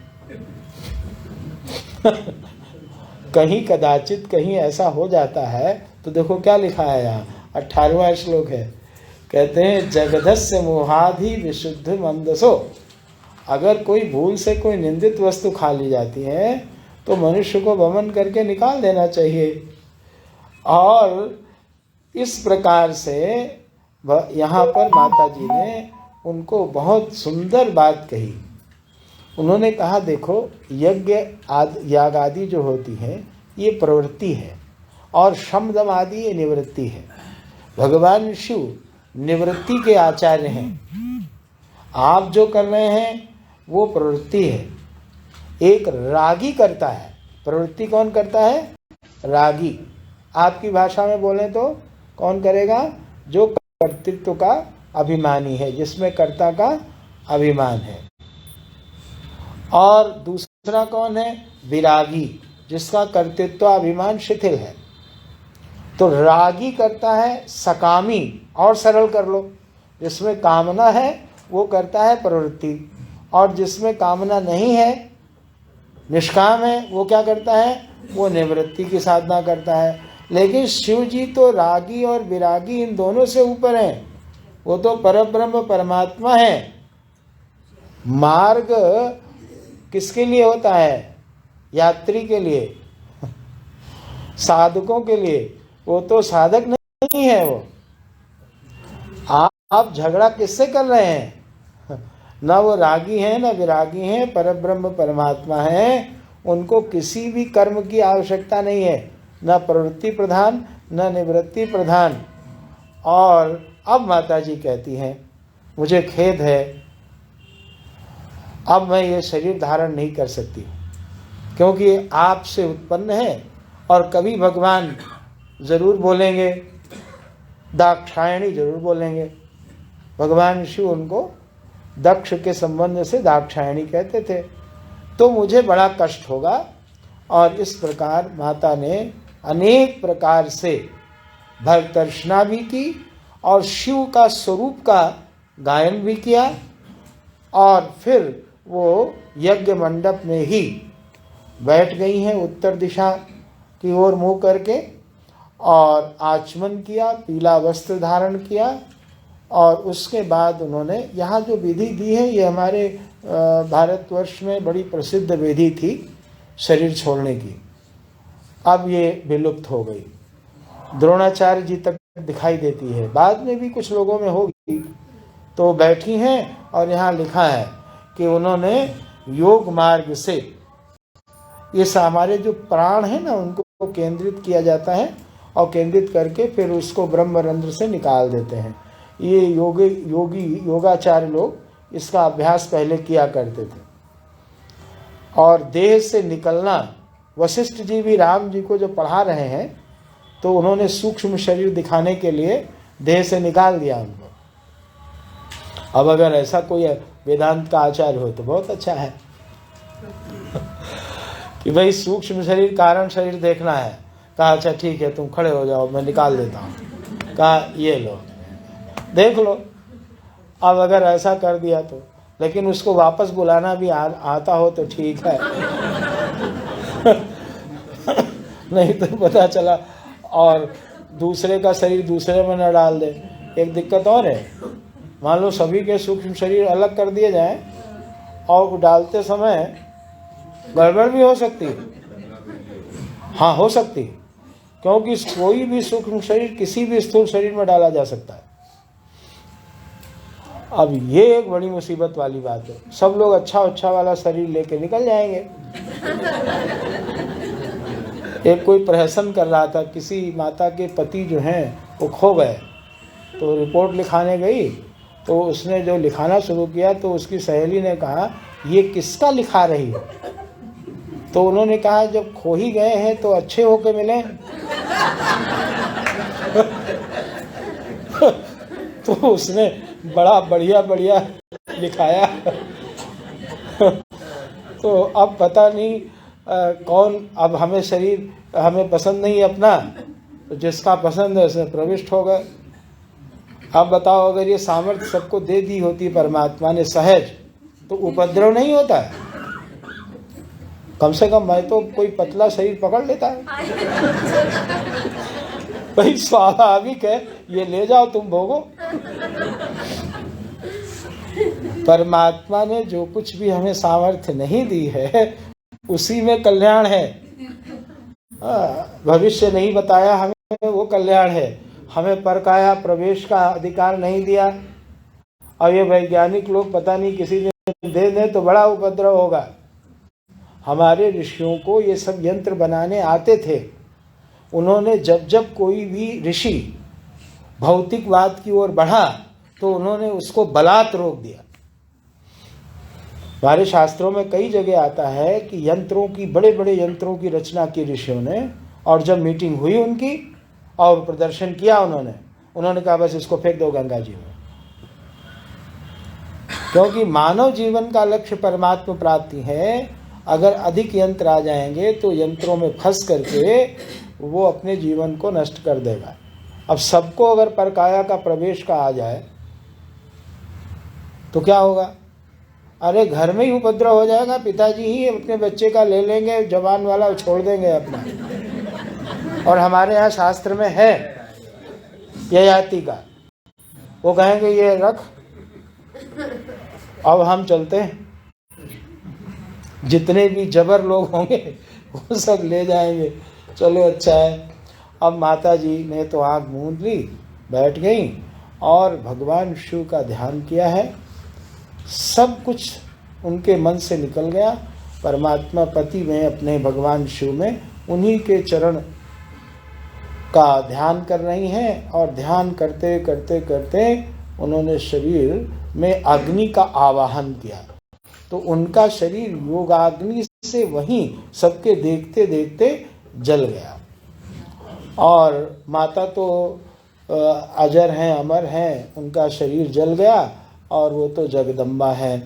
कहीं कदाचित कहीं ऐसा हो जाता है तो देखो क्या लिखा है यहाँ, 18वां श्लोक है। कहते हैं जगधस्य मोहाधि विशुद्ध मंदसो। अगर कोई भूल से कोई निंदित वस्तु खा ली जाती है तो मनुष्य को वमन करके निकाल देना चाहिए। और इस प्रकार से यहाँ पर माता जी ने उनको बहुत सुंदर बात कही। उन्होंने कहा देखो यज्ञ याग आदि जो होती है ये प्रवृत्ति है और शम दम आदि ये निवृत्ति है। भगवान शिव निवृत्ति के आचार्य हैं। आप जो कर रहे हैं वो प्रवृत्ति है। एक रागी करता है। प्रवृत्ति कौन करता है? रागी। आपकी भाषा में बोलें तो कौन करेगा? जो कर्तृत्व का अभिमानी है, जिसमें कर्ता का अभिमान है। और दूसरा कौन है? विरागी, जिसका कर्तृत्व अभिमान शिथिल है। तो रागी करता है सकामी, और सरल कर लो, जिसमें कामना है वो करता है प्रवृत्ति, और जिसमें कामना नहीं है, निष्काम है, वो क्या करता है? वो निवृत्ति की साधना करता है। लेकिन शिव जी तो रागी और विरागी इन दोनों से ऊपर हैं। वो तो परब्रह्म परमात्मा है। मार्ग किसके लिए होता है? यात्री के लिए, साधकों के लिए। वो तो साधक नहीं है। वो आप झगड़ा किससे कर रहे हैं? ना वो रागी है ना विरागी है, परब्रह्म परमात्मा है। उनको किसी भी कर्म की आवश्यकता नहीं है, ना प्रवृत्ति प्रधान ना निवृत्ति प्रधान। और अब माता जी कहती हैं मुझे खेद है, अब मैं ये शरीर धारण नहीं कर सकती, क्योंकि आपसे उत्पन्न है। और कभी भगवान जरूर बोलेंगे, दाक्षायणी जरूर बोलेंगे। भगवान शिव उनको दक्ष के संबंध से दाक्षायणी कहते थे। तो मुझे बड़ा कष्ट होगा। और इस प्रकार माता ने अनेक प्रकार से भक्तर्चना भी की और शिव का स्वरूप का गायन भी किया। और फिर वो यज्ञ मंडप में ही बैठ गई हैं उत्तर दिशा की ओर मुँह करके, और आचमन किया, पीला वस्त्र धारण किया। और उसके बाद उन्होंने यहाँ जो विधि दी है ये हमारे भारतवर्ष में बड़ी प्रसिद्ध विधि थी शरीर छोड़ने की। अब ये विलुप्त हो गई, द्रोणाचार्य जी तक दिखाई देती है, बाद में भी कुछ लोगों में होगी। तो बैठी हैं और यहाँ लिखा है कि उन्होंने योग मार्ग से ये हमारे जो प्राण है ना उनको केंद्रित किया जाता है, और केंद्रित करके फिर उसको ब्रह्मरंध्र से निकाल देते हैं। ये योगाचार्य लोग इसका अभ्यास पहले किया करते थे। और देह से निकलना, वशिष्ठ जी भी राम जी को जो पढ़ा रहे हैं तो उन्होंने सूक्ष्म शरीर दिखाने के लिए देह से निकाल दिया उनको। अब अगर ऐसा कोई वेदांत का आचार्य हो तो बहुत अच्छा है कि भाई सूक्ष्म शरीर कारण शरीर देखना है। कहा अच्छा ठीक है तुम खड़े हो जाओ, मैं निकाल देता हूँ। कहा ये लो देख लो। अब अगर ऐसा कर दिया तो, लेकिन उसको वापस बुलाना भी आता हो तो ठीक है नहीं तो पता चला और दूसरे का शरीर दूसरे में न डाल दे। एक दिक्कत और है, मान लो सभी के सूक्ष्म शरीर अलग कर दिए जाएं और डालते समय गड़बड़ भी हो सकती है। हाँ, हो सकती है, क्योंकि कोई भी सूक्ष्म शरीर किसी भी स्थूल शरीर में डाला जा सकता है। अब ये एक बड़ी मुसीबत वाली बात है। सब लोग अच्छा वाला शरीर लेके निकल जाएंगे। एक कोई प्रहसन कर रहा था, किसी माता के पति जो हैं वो खो गए, तो रिपोर्ट लिखाने गई, तो उसने जो लिखाना शुरू किया तो उसकी सहेली ने कहा, ये किसका लिखा रही है? तो उन्होंने कहा, जब खो ही गए हैं तो अच्छे होके मिले। तो उसने बड़ा बढ़िया लिखाया। तो अब पता नहीं कौन, अब हमें शरीर हमें पसंद नहीं अपना, तो जिसका पसंद है उसमें प्रविष्ट हो गए। अब बताओ, अगर ये सामर्थ्य सबको दे दी होती परमात्मा ने सहज, तो उपद्रव नहीं होता है। कम से कम मैं तो कोई पतला शरीर पकड़ लेता है। भाई स्वाभाविक है, ये ले जाओ तुम भोगो। परमात्मा ने जो कुछ भी हमें सामर्थ्य नहीं दी है उसी में कल्याण है। भविष्य नहीं बताया हमें, वो कल्याण है। हमें परकाया प्रवेश का अधिकार नहीं दिया। अब ये वैज्ञानिक लोग पता नहीं किसी ने दे दे तो बड़ा उपद्रव होगा। हमारे ऋषियों को ये सब यंत्र बनाने आते थे। उन्होंने जब कोई भी ऋषि भौतिकवाद की ओर बढ़ा तो उन्होंने उसको बलात् रोक दिया। हमारे शास्त्रों में कई जगह आता है कि यंत्रों की, बड़े बड़े यंत्रों की रचना की ऋषियों ने, और जब मीटिंग हुई उनकी और प्रदर्शन किया उन्होंने कहा बस इसको फेंक दो गंगा जी में। क्योंकि मानव जीवन का लक्ष्य परमात्मा प्राप्ति है। अगर अधिक यंत्र आ जाएंगे तो यंत्रों में फंस करके वो अपने जीवन को नष्ट कर देगा। अब सबको अगर परकाया का प्रवेश का आ जाए तो क्या होगा? अरे घर में ही उपद्रव हो जाएगा। पिताजी ही अपने बच्चे का ले लेंगे, जवान वाला छोड़ देंगे अपना। और हमारे यहाँ शास्त्र में है ययाति का, वो कहेंगे ये रख, अब हम चलते हैं। जितने भी जबर लोग होंगे वो सब ले जाएंगे। चलो अच्छा है। अब माता जी ने तो आँख मूंद ली, बैठ गई और भगवान शिव का ध्यान किया है। सब कुछ उनके मन से निकल गया। परमात्मा पति में, अपने भगवान शिव में, उन्हीं के चरण का ध्यान कर रही हैं। और ध्यान करते करते करते उन्होंने शरीर में अग्नि का आवाहन किया। तो उनका शरीर योगाग्नि से वहीं सबके देखते देखते जल गया। और माता तो अजर हैं, अमर हैं, उनका शरीर जल गया और वो तो जगदम्बा है।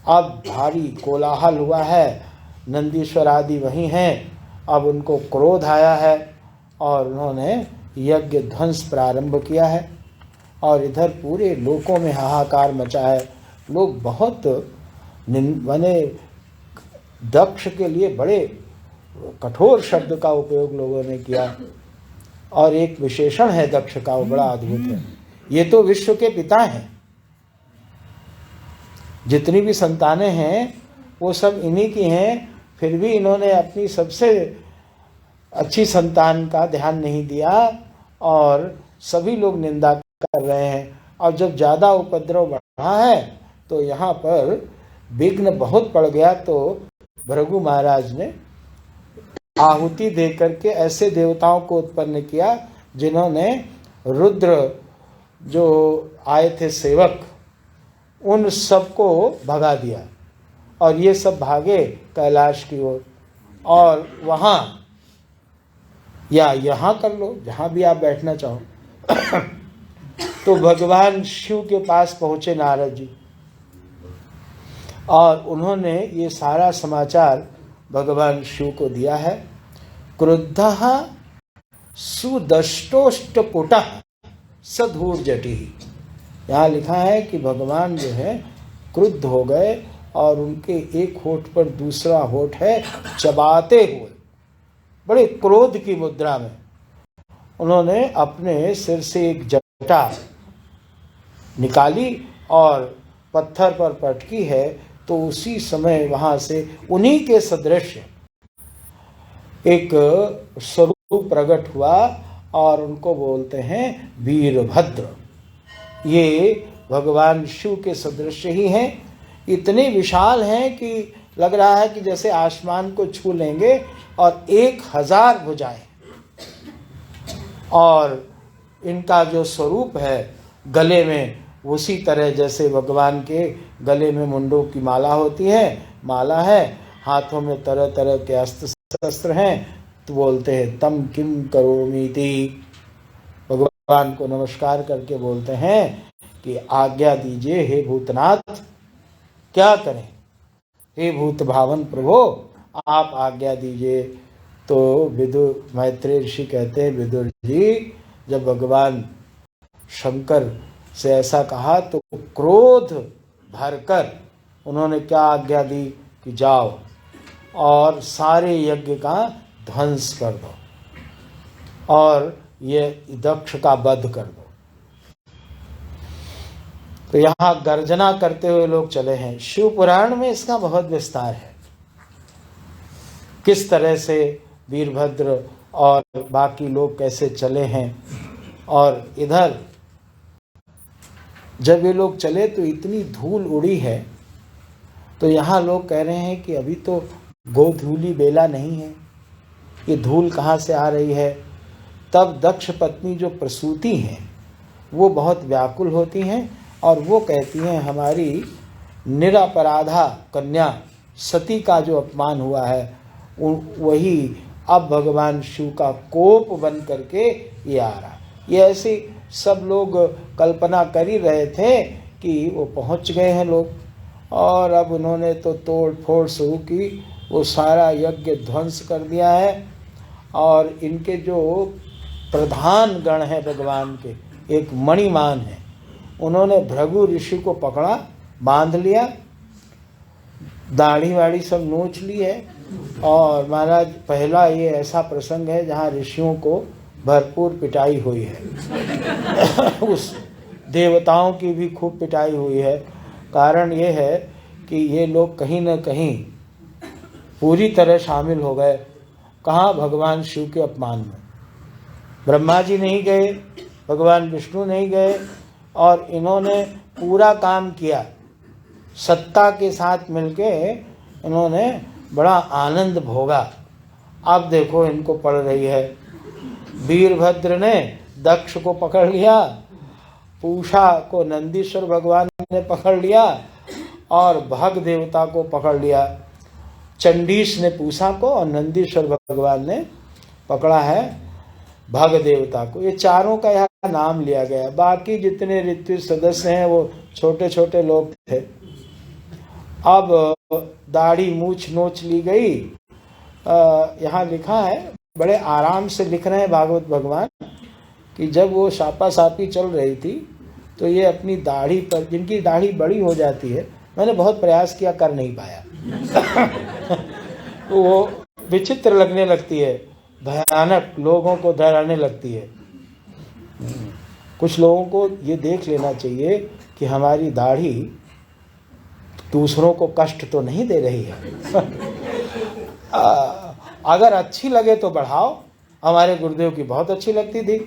अब भारी कोलाहल हुआ है, नंदीश्वर आदि वहीं हैं। अब उनको क्रोध आया है और उन्होंने यज्ञ ध्वंस प्रारंभ किया है। और इधर पूरे लोकों में हाहाकार मचा है। लोग बहुत माने दक्ष के लिए बड़े कठोर शब्द का उपयोग लोगों ने किया। और एक विशेषण है दक्ष का, वो बड़ा अद्भुत है। ये तो विश्व के पिता हैं। जितनी भी संतानें हैं वो सब इन्हीं की हैं, फिर भी इन्होंने अपनी सबसे अच्छी संतान का ध्यान नहीं दिया और सभी लोग निंदा कर रहे हैं। और जब ज़्यादा उपद्रव बढ़ा है तो यहाँ पर विघ्न बहुत पड़ गया। तो भृगु महाराज ने आहुति दे करके ऐसे देवताओं को उत्पन्न किया जिन्होंने रुद्र जो आए थे सेवक, उन सबको भगा दिया। और ये सब भागे कैलाश की ओर। और वहाँ या यहाँ कर लो, जहाँ भी आप बैठना चाहो। तो भगवान शिव के पास पहुँचे नारद जी और उन्होंने ये सारा समाचार भगवान शिव को दिया है। क्रुद्धः सुदष्टोष्टपुटः सधूर्जटिः। यहाँ लिखा है कि भगवान जो है क्रुद्ध हो गए और उनके एक होठ पर दूसरा होठ है चबाते हुए, बड़े क्रोध की मुद्रा में। उन्होंने अपने सिर से एक जटा निकाली और पत्थर पर पटकी है, तो उसी समय वहां से उन्हीं के सदृश एक स्वरूप प्रकट हुआ और उनको बोलते हैं वीरभद्र। ये भगवान शिव के सदृश ही हैं। इतने विशाल हैं कि लग रहा है कि जैसे आसमान को छू लेंगे, और 1000 भुजाएं। और इनका जो स्वरूप है गले में, उसी तरह जैसे भगवान के गले में मुंडों की माला होती है, माला है, हाथों में तरह तरह के अस्त्र शस्त्र हैं, तो बोलते हैं तम किम करोमीति। भगवान को नमस्कार करके बोलते हैं कि आज्ञा दीजिए हे भूतनाथ, क्या करें, हे भूत भावन प्रभो आप आज्ञा दीजिए। तो विदुर मैत्रेय ऋषि कहते हैं, विदुर जी जब भगवान शंकर से ऐसा कहा तो क्रोध भरकर उन्होंने क्या आज्ञा दी कि जाओ और सारे यज्ञ का ध्वंस कर दो और ये दक्ष का वध कर दो। तो यहाँ गर्जना करते हुए लोग चले हैं। शिव पुराण में इसका बहुत विस्तार है, किस तरह से वीरभद्र और बाकी लोग कैसे चले हैं। और इधर जब ये लोग चले तो इतनी धूल उड़ी है, तो यहाँ लोग कह रहे हैं कि अभी तो गोधूली बेला नहीं है, ये धूल कहाँ से आ रही है। तब दक्ष पत्नी जो प्रसूति हैं वो बहुत व्याकुल होती हैं और वो कहती हैं हमारी निरपराधा कन्या सती का जो अपमान हुआ है वही अब भगवान शिव का कोप बन करके ये आ रहा। ये ऐसी सब लोग कल्पना कर ही रहे थे कि वो पहुंच गए हैं लोग, और अब उन्होंने तो तोड़ फोड़ शुरू की, वो सारा यज्ञ ध्वंस कर दिया है। और इनके जो प्रधान गण हैं भगवान के, एक मणिमान है, उन्होंने भृगु ऋषि को पकड़ा, बांध लिया, दाढ़ी वाड़ी सब नोच ली है। और महाराज पहला ये ऐसा प्रसंग है जहाँ ऋषियों को भरपूर पिटाई हुई है उस देवताओं की भी खूब पिटाई हुई है। कारण ये है कि ये लोग कहीं न कहीं पूरी तरह शामिल हो गए। कहाँ? भगवान शिव के अपमान में। ब्रह्मा जी नहीं गए, भगवान विष्णु नहीं गए, और इन्होंने पूरा काम किया। सत्ता के साथ मिलके इन्होंने बड़ा आनंद भोगा। अब देखो इनको पड़ रही है। वीरभद्र ने दक्ष को पकड़ लिया, पूषा को नंदीश्वर भगवान ने पकड़ लिया, और भग देवता को पकड़ लिया। चंडीश ने पूषा को और नंदीश्वर भगवान ने पकड़ा है भग देवता को। ये चारों का यहाँ नाम लिया गया। बाकी जितने ऋत्विज सदस्य हैं वो छोटे छोटे लोग थे। अब दाढ़ी मूछ नोच ली गई। यहाँ लिखा है, बड़े आराम से लिख रहे हैं भागवत भगवान, कि जब वो शापा सापी चल रही थी तो ये अपनी दाढ़ी पर, जिनकी दाढ़ी बड़ी हो जाती है, मैंने बहुत प्रयास किया, कर नहीं पाया तो वो विचित्र लगने लगती है, भयानक लोगों को डराने लगती है। कुछ लोगों को ये देख लेना चाहिए कि हमारी दाढ़ी दूसरों को कष्ट तो नहीं दे रही है अगर अच्छी लगे तो बढ़ाओ। हमारे गुरुदेव की बहुत अच्छी लगती थी,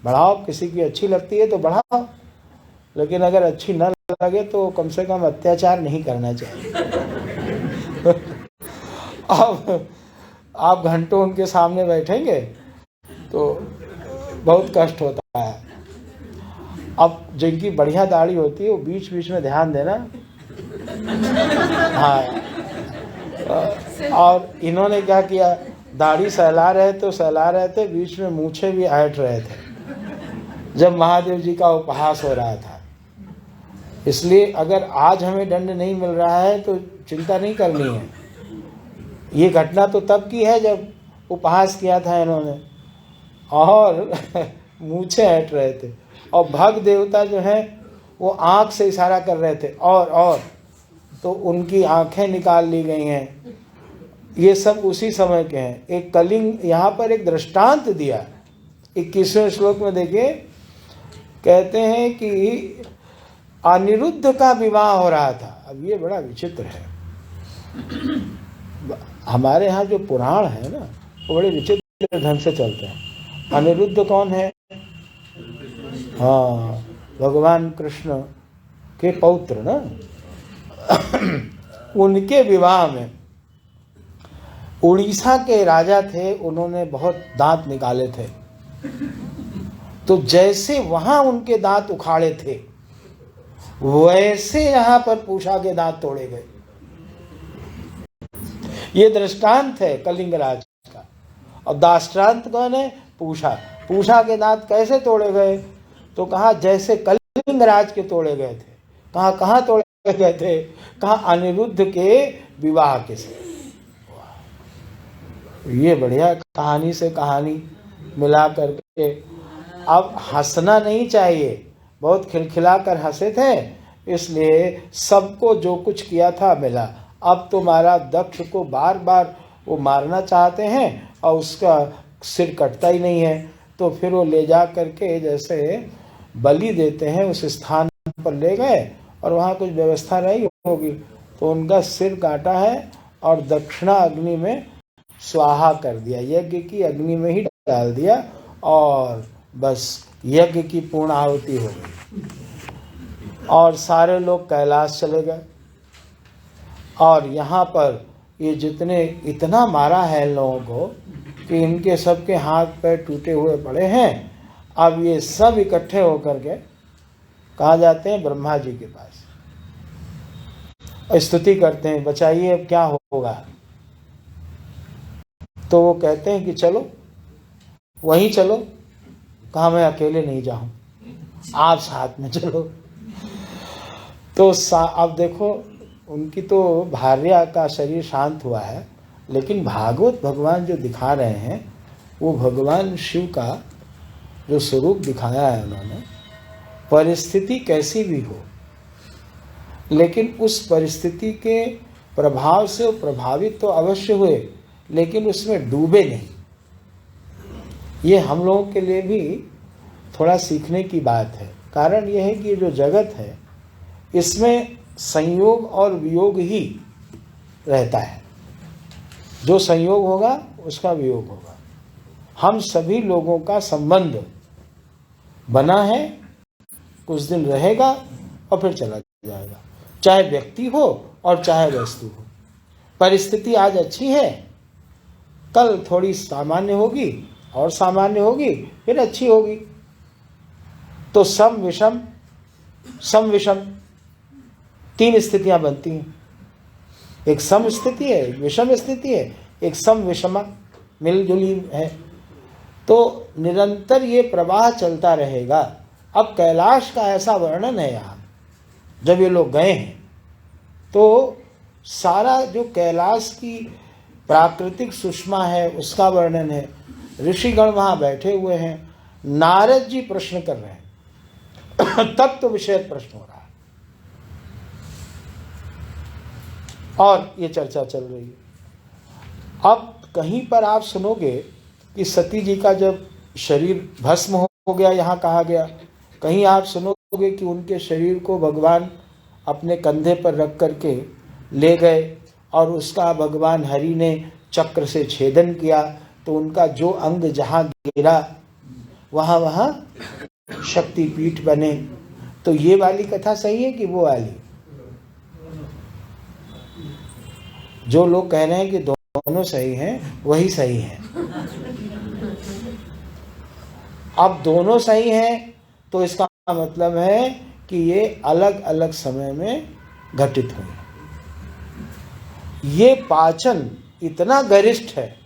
बढ़ाओ। किसी की अच्छी लगती है तो बढ़ाओ, लेकिन अगर अच्छी न लगे तो कम से कम अत्याचार नहीं करना चाहिए अब आप घंटों उनके सामने बैठेंगे तो बहुत कष्ट होता है। अब जिनकी बढ़िया दाढ़ी होती है वो बीच बीच में ध्यान देना। हाँ, और इन्होंने क्या किया, दाढ़ी सहला रहे थे, बीच में मूछें भी ऐंठ रहे थे जब महादेव जी का उपहास हो रहा था। इसलिए अगर आज हमें दंड नहीं मिल रहा है तो चिंता नहीं करनी है। ये घटना तो तब की है जब उपहास किया था इन्होंने, और मूछें ऐंठ रहे थे। और भग देवता जो है वो आँख से इशारा कर रहे थे, और तो उनकी आंखें निकाल ली गई हैं। ये सब उसी समय के हैं। एक कलिंग यहाँ पर एक दृष्टांत दिया 21वें श्लोक में देखिए, कहते हैं कि अनिरुद्ध का विवाह हो रहा था। अब ये बड़ा विचित्र है। हमारे यहाँ जो पुराण है ना, वो बड़े विचित्र ढंग से चलते हैं। अनिरुद्ध कौन है? हाँ, भगवान कृष्ण के पौत्र ना। उनके विवाह में उड़ीसा के राजा थे, उन्होंने बहुत दांत निकाले थे। तो जैसे वहां उनके दांत उखाड़े थे, वैसे यहां पर पूषा के दांत तोड़े गए। ये दृष्टांत है कलिंग राज का। और दाष्टांत कौन है? पूषा। पूषा के दांत कैसे तोड़े गए? तो कहा जैसे कलिंग राज के तोड़े गए थे। कहाँ तोड़े गए थे? कहा अनिरुद्ध के विवाह के समय। ये बढ़िया कहानी से कहानी मिला करके। अब हंसना नहीं चाहिए, बहुत खिलखिला कर हंसे थे, इसलिए सबको जो कुछ किया था मिला। अब तो महाराज दक्ष को बार बार वो मारना चाहते हैं और उसका सिर कटता ही नहीं है। तो फिर वो ले जा करके जैसे बलि देते हैं, उस स्थान पर ले गए और वहाँ कुछ व्यवस्था नहीं होगी, तो उनका सिर काटा है और दक्षिणा अग्नि में स्वाहा कर दिया, यज्ञ की अग्नि में ही डाल दिया और बस यज्ञ की पूर्ण आहुति हो गई। और सारे लोग कैलाश चले गए। और यहाँ पर ये जितने इतना मारा है इन लोगों को कि इनके सबके हाथ पैर टूटे हुए पड़े हैं। अब ये सब इकट्ठे होकर के कहाँ जाते हैं? ब्रह्मा जी के पास स्तुति करते हैं, बचाइए अब क्या होगा। तो वो कहते हैं कि चलो वहीं चलो। कहा मैं अकेले नहीं जाऊं, आप साथ में चलो। तो अब देखो, उनकी तो भार्या का शरीर शांत हुआ है, लेकिन भागवत भगवान जो दिखा रहे हैं वो भगवान शिव का जो स्वरूप दिखाया है उन्होंने, परिस्थिति कैसी भी हो, लेकिन उस परिस्थिति के प्रभाव से वो प्रभावित तो अवश्य हुए, लेकिन उसमें डूबे नहीं। ये हम लोगों के लिए भी थोड़ा सीखने की बात है। कारण यह है कि जो जगत है इसमें संयोग और वियोग ही रहता है। जो संयोग होगा उसका वियोग होगा। हम सभी लोगों का संबंध बना है, कुछ दिन रहेगा और फिर चला जाएगा, चाहे व्यक्ति हो और चाहे वस्तु हो। परिस्थिति आज अच्छी है, कल थोड़ी सामान्य होगी और सामान्य होगी, फिर अच्छी होगी। तो सम विषम तीन स्थितियां बनती हैं। एक सम स्थिति है, एक विषम स्थिति है, एक सम विषमा मिलजुली है। तो निरंतर ये प्रवाह चलता रहेगा। अब कैलाश का ऐसा वर्णन है यहाँ, जब ये लोग गए हैं तो सारा जो कैलाश की प्राकृतिक सुषमा है उसका वर्णन है। ऋषिगण वहाँ बैठे हुए हैं, नारद जी प्रश्न कर रहे हैं, तत्व विषय प्रश्न हो रहा है और ये चर्चा चल रही है। अब कहीं पर आप सुनोगे कि सती जी का जब शरीर भस्म हो गया, यहाँ कहा गया, कहीं आप सुनोगे कि उनके शरीर को भगवान अपने कंधे पर रख करके ले गए और उसका भगवान हरि ने चक्र से छेदन किया, तो उनका जो अंग जहाँ गिरा वहाँ वहाँ शक्तिपीठ बने। तो ये वाली कथा सही है कि वो वाली? जो लोग कह रहे हैं कि दोनों सही हैं, वही सही है। अब दोनों सही हैं तो इसका मतलब है कि ये अलग अलग समय में घटित हुए। ये पाचन इतना गरिष्ठ है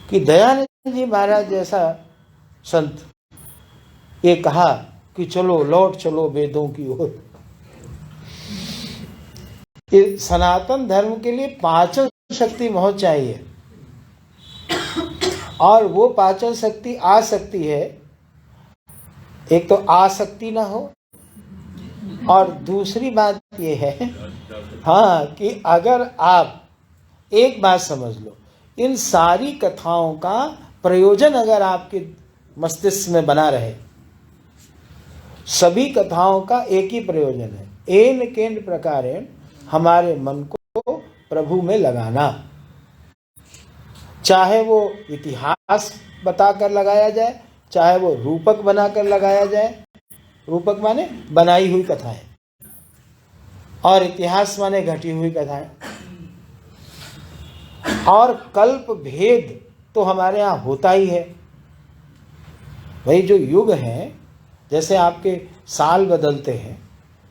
कि दयानंद जी महाराज जैसा संत ये कहा कि चलो लौट चलो वेदों की ओर। सनातन धर्म के लिए पाचन शक्ति बहुत चाहिए, और वो पाचन शक्ति आ सकती है, एक तो आसक्ति ना हो, और दूसरी बात ये है हाँ कि अगर आप एक बात समझ लो, इन सारी कथाओं का प्रयोजन अगर आपके मस्तिष्क में बना रहे, सभी कथाओं का एक ही प्रयोजन है, एन केन प्रकारेण हमारे मन को प्रभु में लगाना। चाहे वो इतिहास बताकर लगाया जाए, चाहे वो रूपक बनाकर लगाया जाए, रूपक माने बनाई हुई कथाएं, और इतिहास माने घटी हुई कथाएं। और कल्प भेद तो हमारे यहाँ होता ही है। वही जो युग है, जैसे आपके साल बदलते हैं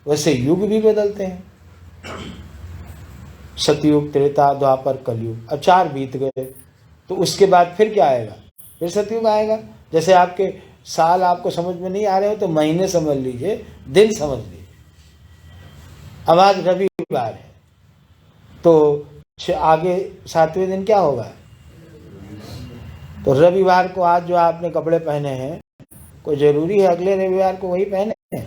वैसे युग भी बदलते हैं। सतयुग, त्रेता, द्वापर, कलयुग, अब 4 बीत गए, तो उसके बाद फिर क्या आएगा? फिर सतयुग आएगा। जैसे आपके साल आपको समझ में नहीं आ रहे हो तो महीने समझ लीजिए, दिन समझ लीजिए। अब आज रविवार है तो आगे 7वें दिन क्या होगा? तो रविवार को आज जो आपने कपड़े पहने हैं, कोई जरूरी है अगले रविवार को वही पहने हैं?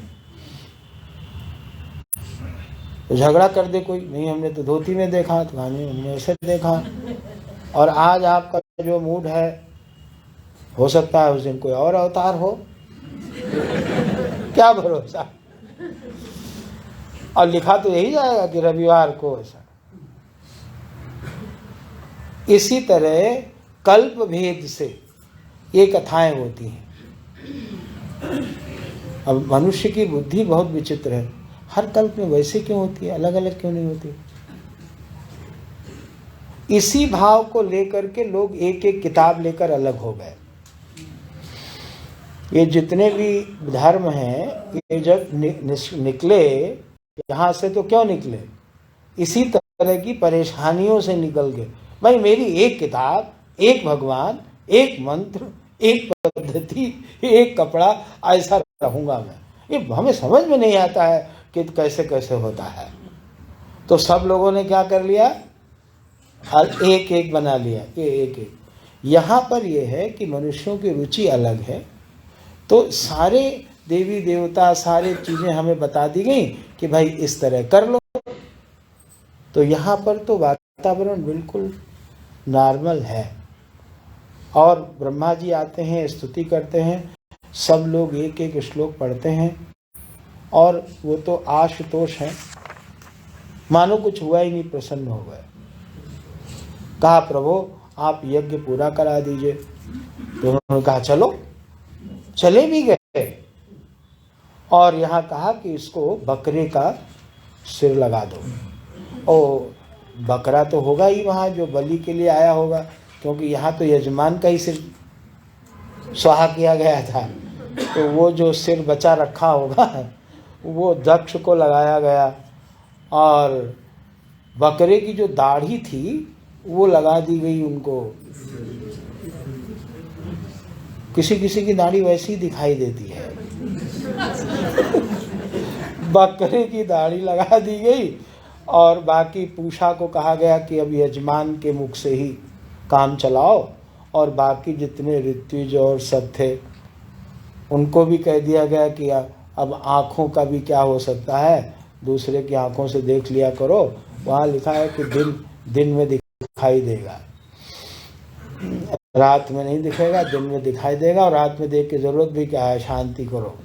तो झगड़ा कर दे कोई, नहीं हमने तो धोती में देखा, तो हमने ऐसे देखा। और आज आपका जो मूड है, हो सकता है उस दिन कोई और अवतार हो, क्या भरोसा। और लिखा तो यही जाएगा कि रविवार को ऐसा। इसी तरह कल्प भेद से ये कथाएं होती हैं। अब मनुष्य की बुद्धि बहुत विचित्र है, हर कल्प में वैसे क्यों होती है, अलग अलग क्यों नहीं होती? इसी भाव को लेकर के लोग एक एक किताब लेकर अलग हो गए। ये जितने भी धर्म हैं, ये जब निकले यहाँ से तो क्यों निकले? इसी तरह की परेशानियों से निकल गए। भाई मेरी एक किताब, एक भगवान, एक मंत्र, एक पद्धति, एक कपड़ा, ऐसा रहूंगा मैं। ये हमें समझ में नहीं आता है कि कैसे कैसे होता है। तो सब लोगों ने क्या कर लिया? एक एक बना लिया, ये एक एक। यहाँ पर यह है कि मनुष्यों की रुचि अलग है, तो सारे देवी देवता, सारी चीज़ें हमें बता दी गई कि भाई इस तरह कर लो। तो यहाँ पर तो वातावरण बिल्कुल नॉर्मल है। और ब्रह्मा जी आते हैं, स्तुति करते हैं, सब लोग एक एक श्लोक पढ़ते हैं, और वो तो आशुतोष हैं, मानो कुछ हुआ ही नहीं, प्रसन्न हो गए। कहा प्रभु आप यज्ञ पूरा करा दीजिए। तो उन्होंने कहा चलो, चले भी गए। और यहाँ कहा कि इसको बकरे का सिर लगा दो। ओ बकरा तो होगा ही वहाँ जो बलि के लिए आया होगा, क्योंकि यहाँ तो यजमान का ही सिर स्वाहा किया गया था। तो वो जो सिर बचा रखा होगा वो दक्ष को लगाया गया, और बकरे की जो दाढ़ी थी वो लगा दी गई उनको। किसी किसी की दाढ़ी वैसी दिखाई देती है। बकरे की दाढ़ी लगा दी गई, और बाकी पूषा को कहा गया कि अब यजमान के मुख से ही काम चलाओ। और बाकी जितने ऋत्विज और सब थे उनको भी कह दिया गया कि अब आँखों का भी क्या हो सकता है, दूसरे की आँखों से देख लिया करो। वहाँ लिखा है कि दिन में दिखाई देगा, रात में नहीं दिखेगा, दिन में दिखाई देगा। और रात में देख के जरूरत भी क्या है, शांति करो।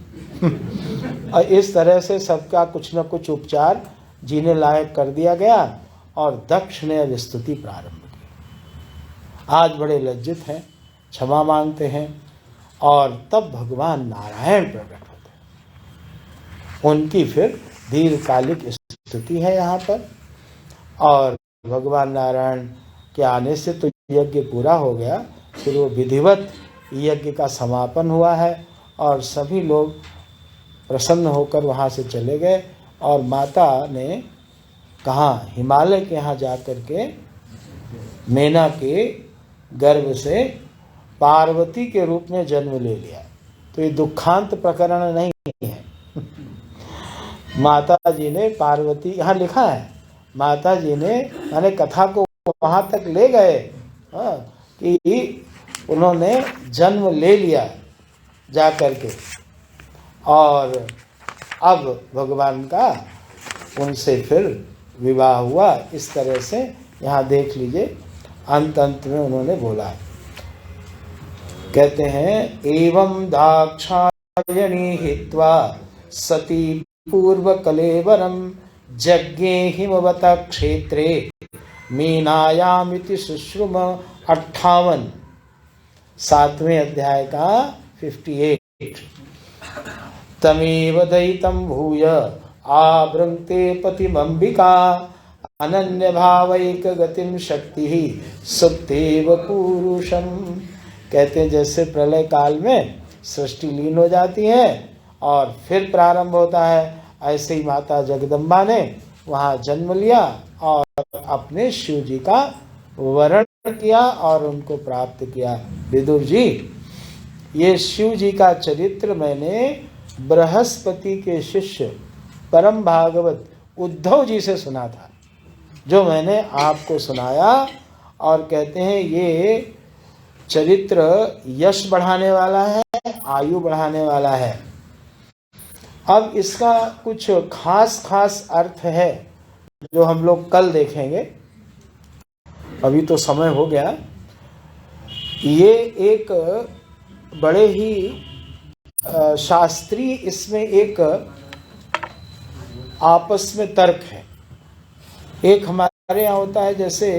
और इस तरह से सबका कुछ न कुछ उपचार जीने लायक कर दिया गया, और दक्ष ने अब स्तुति प्रारंभ की। आज बड़े लज्जित हैं, क्षमा मांगते हैं, और तब भगवान नारायण प्रकट होते हैं। उनकी फिर दीर्घकालिक स्तुति है यहाँ पर। और भगवान नारायण के आने से तो यज्ञ पूरा हो गया, फिर वो विधिवत यज्ञ का समापन हुआ है, और सभी लोग प्रसन्न होकर वहाँ से चले गए। और माता ने कहाँ, हिमालय के यहाँ जाकर के मैना के गर्भ से पार्वती के रूप में जन्म ले लिया। तो ये दुखांत प्रकरण नहीं है। माता जी ने पार्वती, यहाँ लिखा है, माता जी ने मैंने कथा को वहाँ तक ले गए कि उन्होंने जन्म ले लिया जा करके, और अब भगवान का उनसे फिर विवाह हुआ। इस तरह से यहाँ देख लीजिए, अंत में उन्होंने बोला कहते हैं एवं दाक्षायणी हित्वा सती पूर्व कलेवरम यज्ञे हिमवत क्षेत्रे मीनायामिति शुश्रुम 58 7वें अध्याय का 58। तमेव दयितं भूय आभृंक्ते पतिमंबिका अनन्य भावैक गतिम शक्ति सुप्तेव पुरुषम। कहते हैं जैसे प्रलय काल में सृष्टि लीन हो जाती है और फिर प्रारंभ होता है, ऐसे ही माता जगदम्बा ने वहाँ जन्म लिया और अपने शिव जी का वरण किया और उनको प्राप्त किया। विदुर जी, ये शिव जी का चरित्र मैंने बृहस्पति के शिष्य परम भागवत उद्धव जी से सुना था, जो मैंने आपको सुनाया। और कहते हैं ये चरित्र यश बढ़ाने वाला है, आयु बढ़ाने वाला है। अब इसका कुछ खास अर्थ है जो हम लोग कल देखेंगे, अभी तो समय हो गया। ये एक बड़े ही शास्त्रीय, इसमें एक आपस में तर्क है। एक हमारे यहाँ होता है जैसे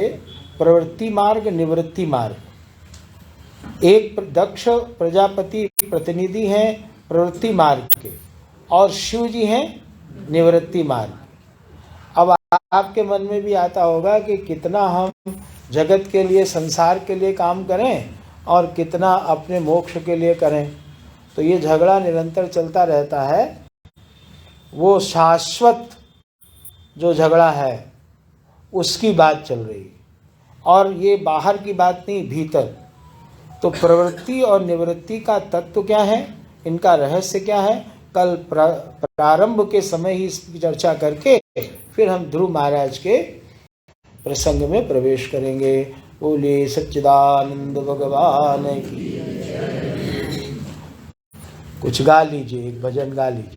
प्रवृत्ति मार्ग, निवृत्ति मार्ग। एक दक्ष प्रजापति प्रतिनिधि हैं प्रवृत्ति मार्ग के और शिव जी हैं निवृत्ति मार्ग। अब आपके मन में भी आता होगा कि कितना हम जगत के लिए, संसार के लिए काम करें और कितना अपने मोक्ष के लिए करें। तो ये झगड़ा निरंतर चलता रहता है। वो शाश्वत जो झगड़ा है उसकी बात चल रही है और ये बाहर की बात नहीं, भीतर। तो प्रवृत्ति और निवृत्ति का तत्व क्या है, इनका रहस्य क्या है, कल प्रारंभ के समय ही इसकी चर्चा करके फिर हम ध्रुव महाराज के प्रसंग में प्रवेश करेंगे। बोले सच्चिदानंद भगवान की। कुछ गा लीजिए, एक भजन गा लीजिए।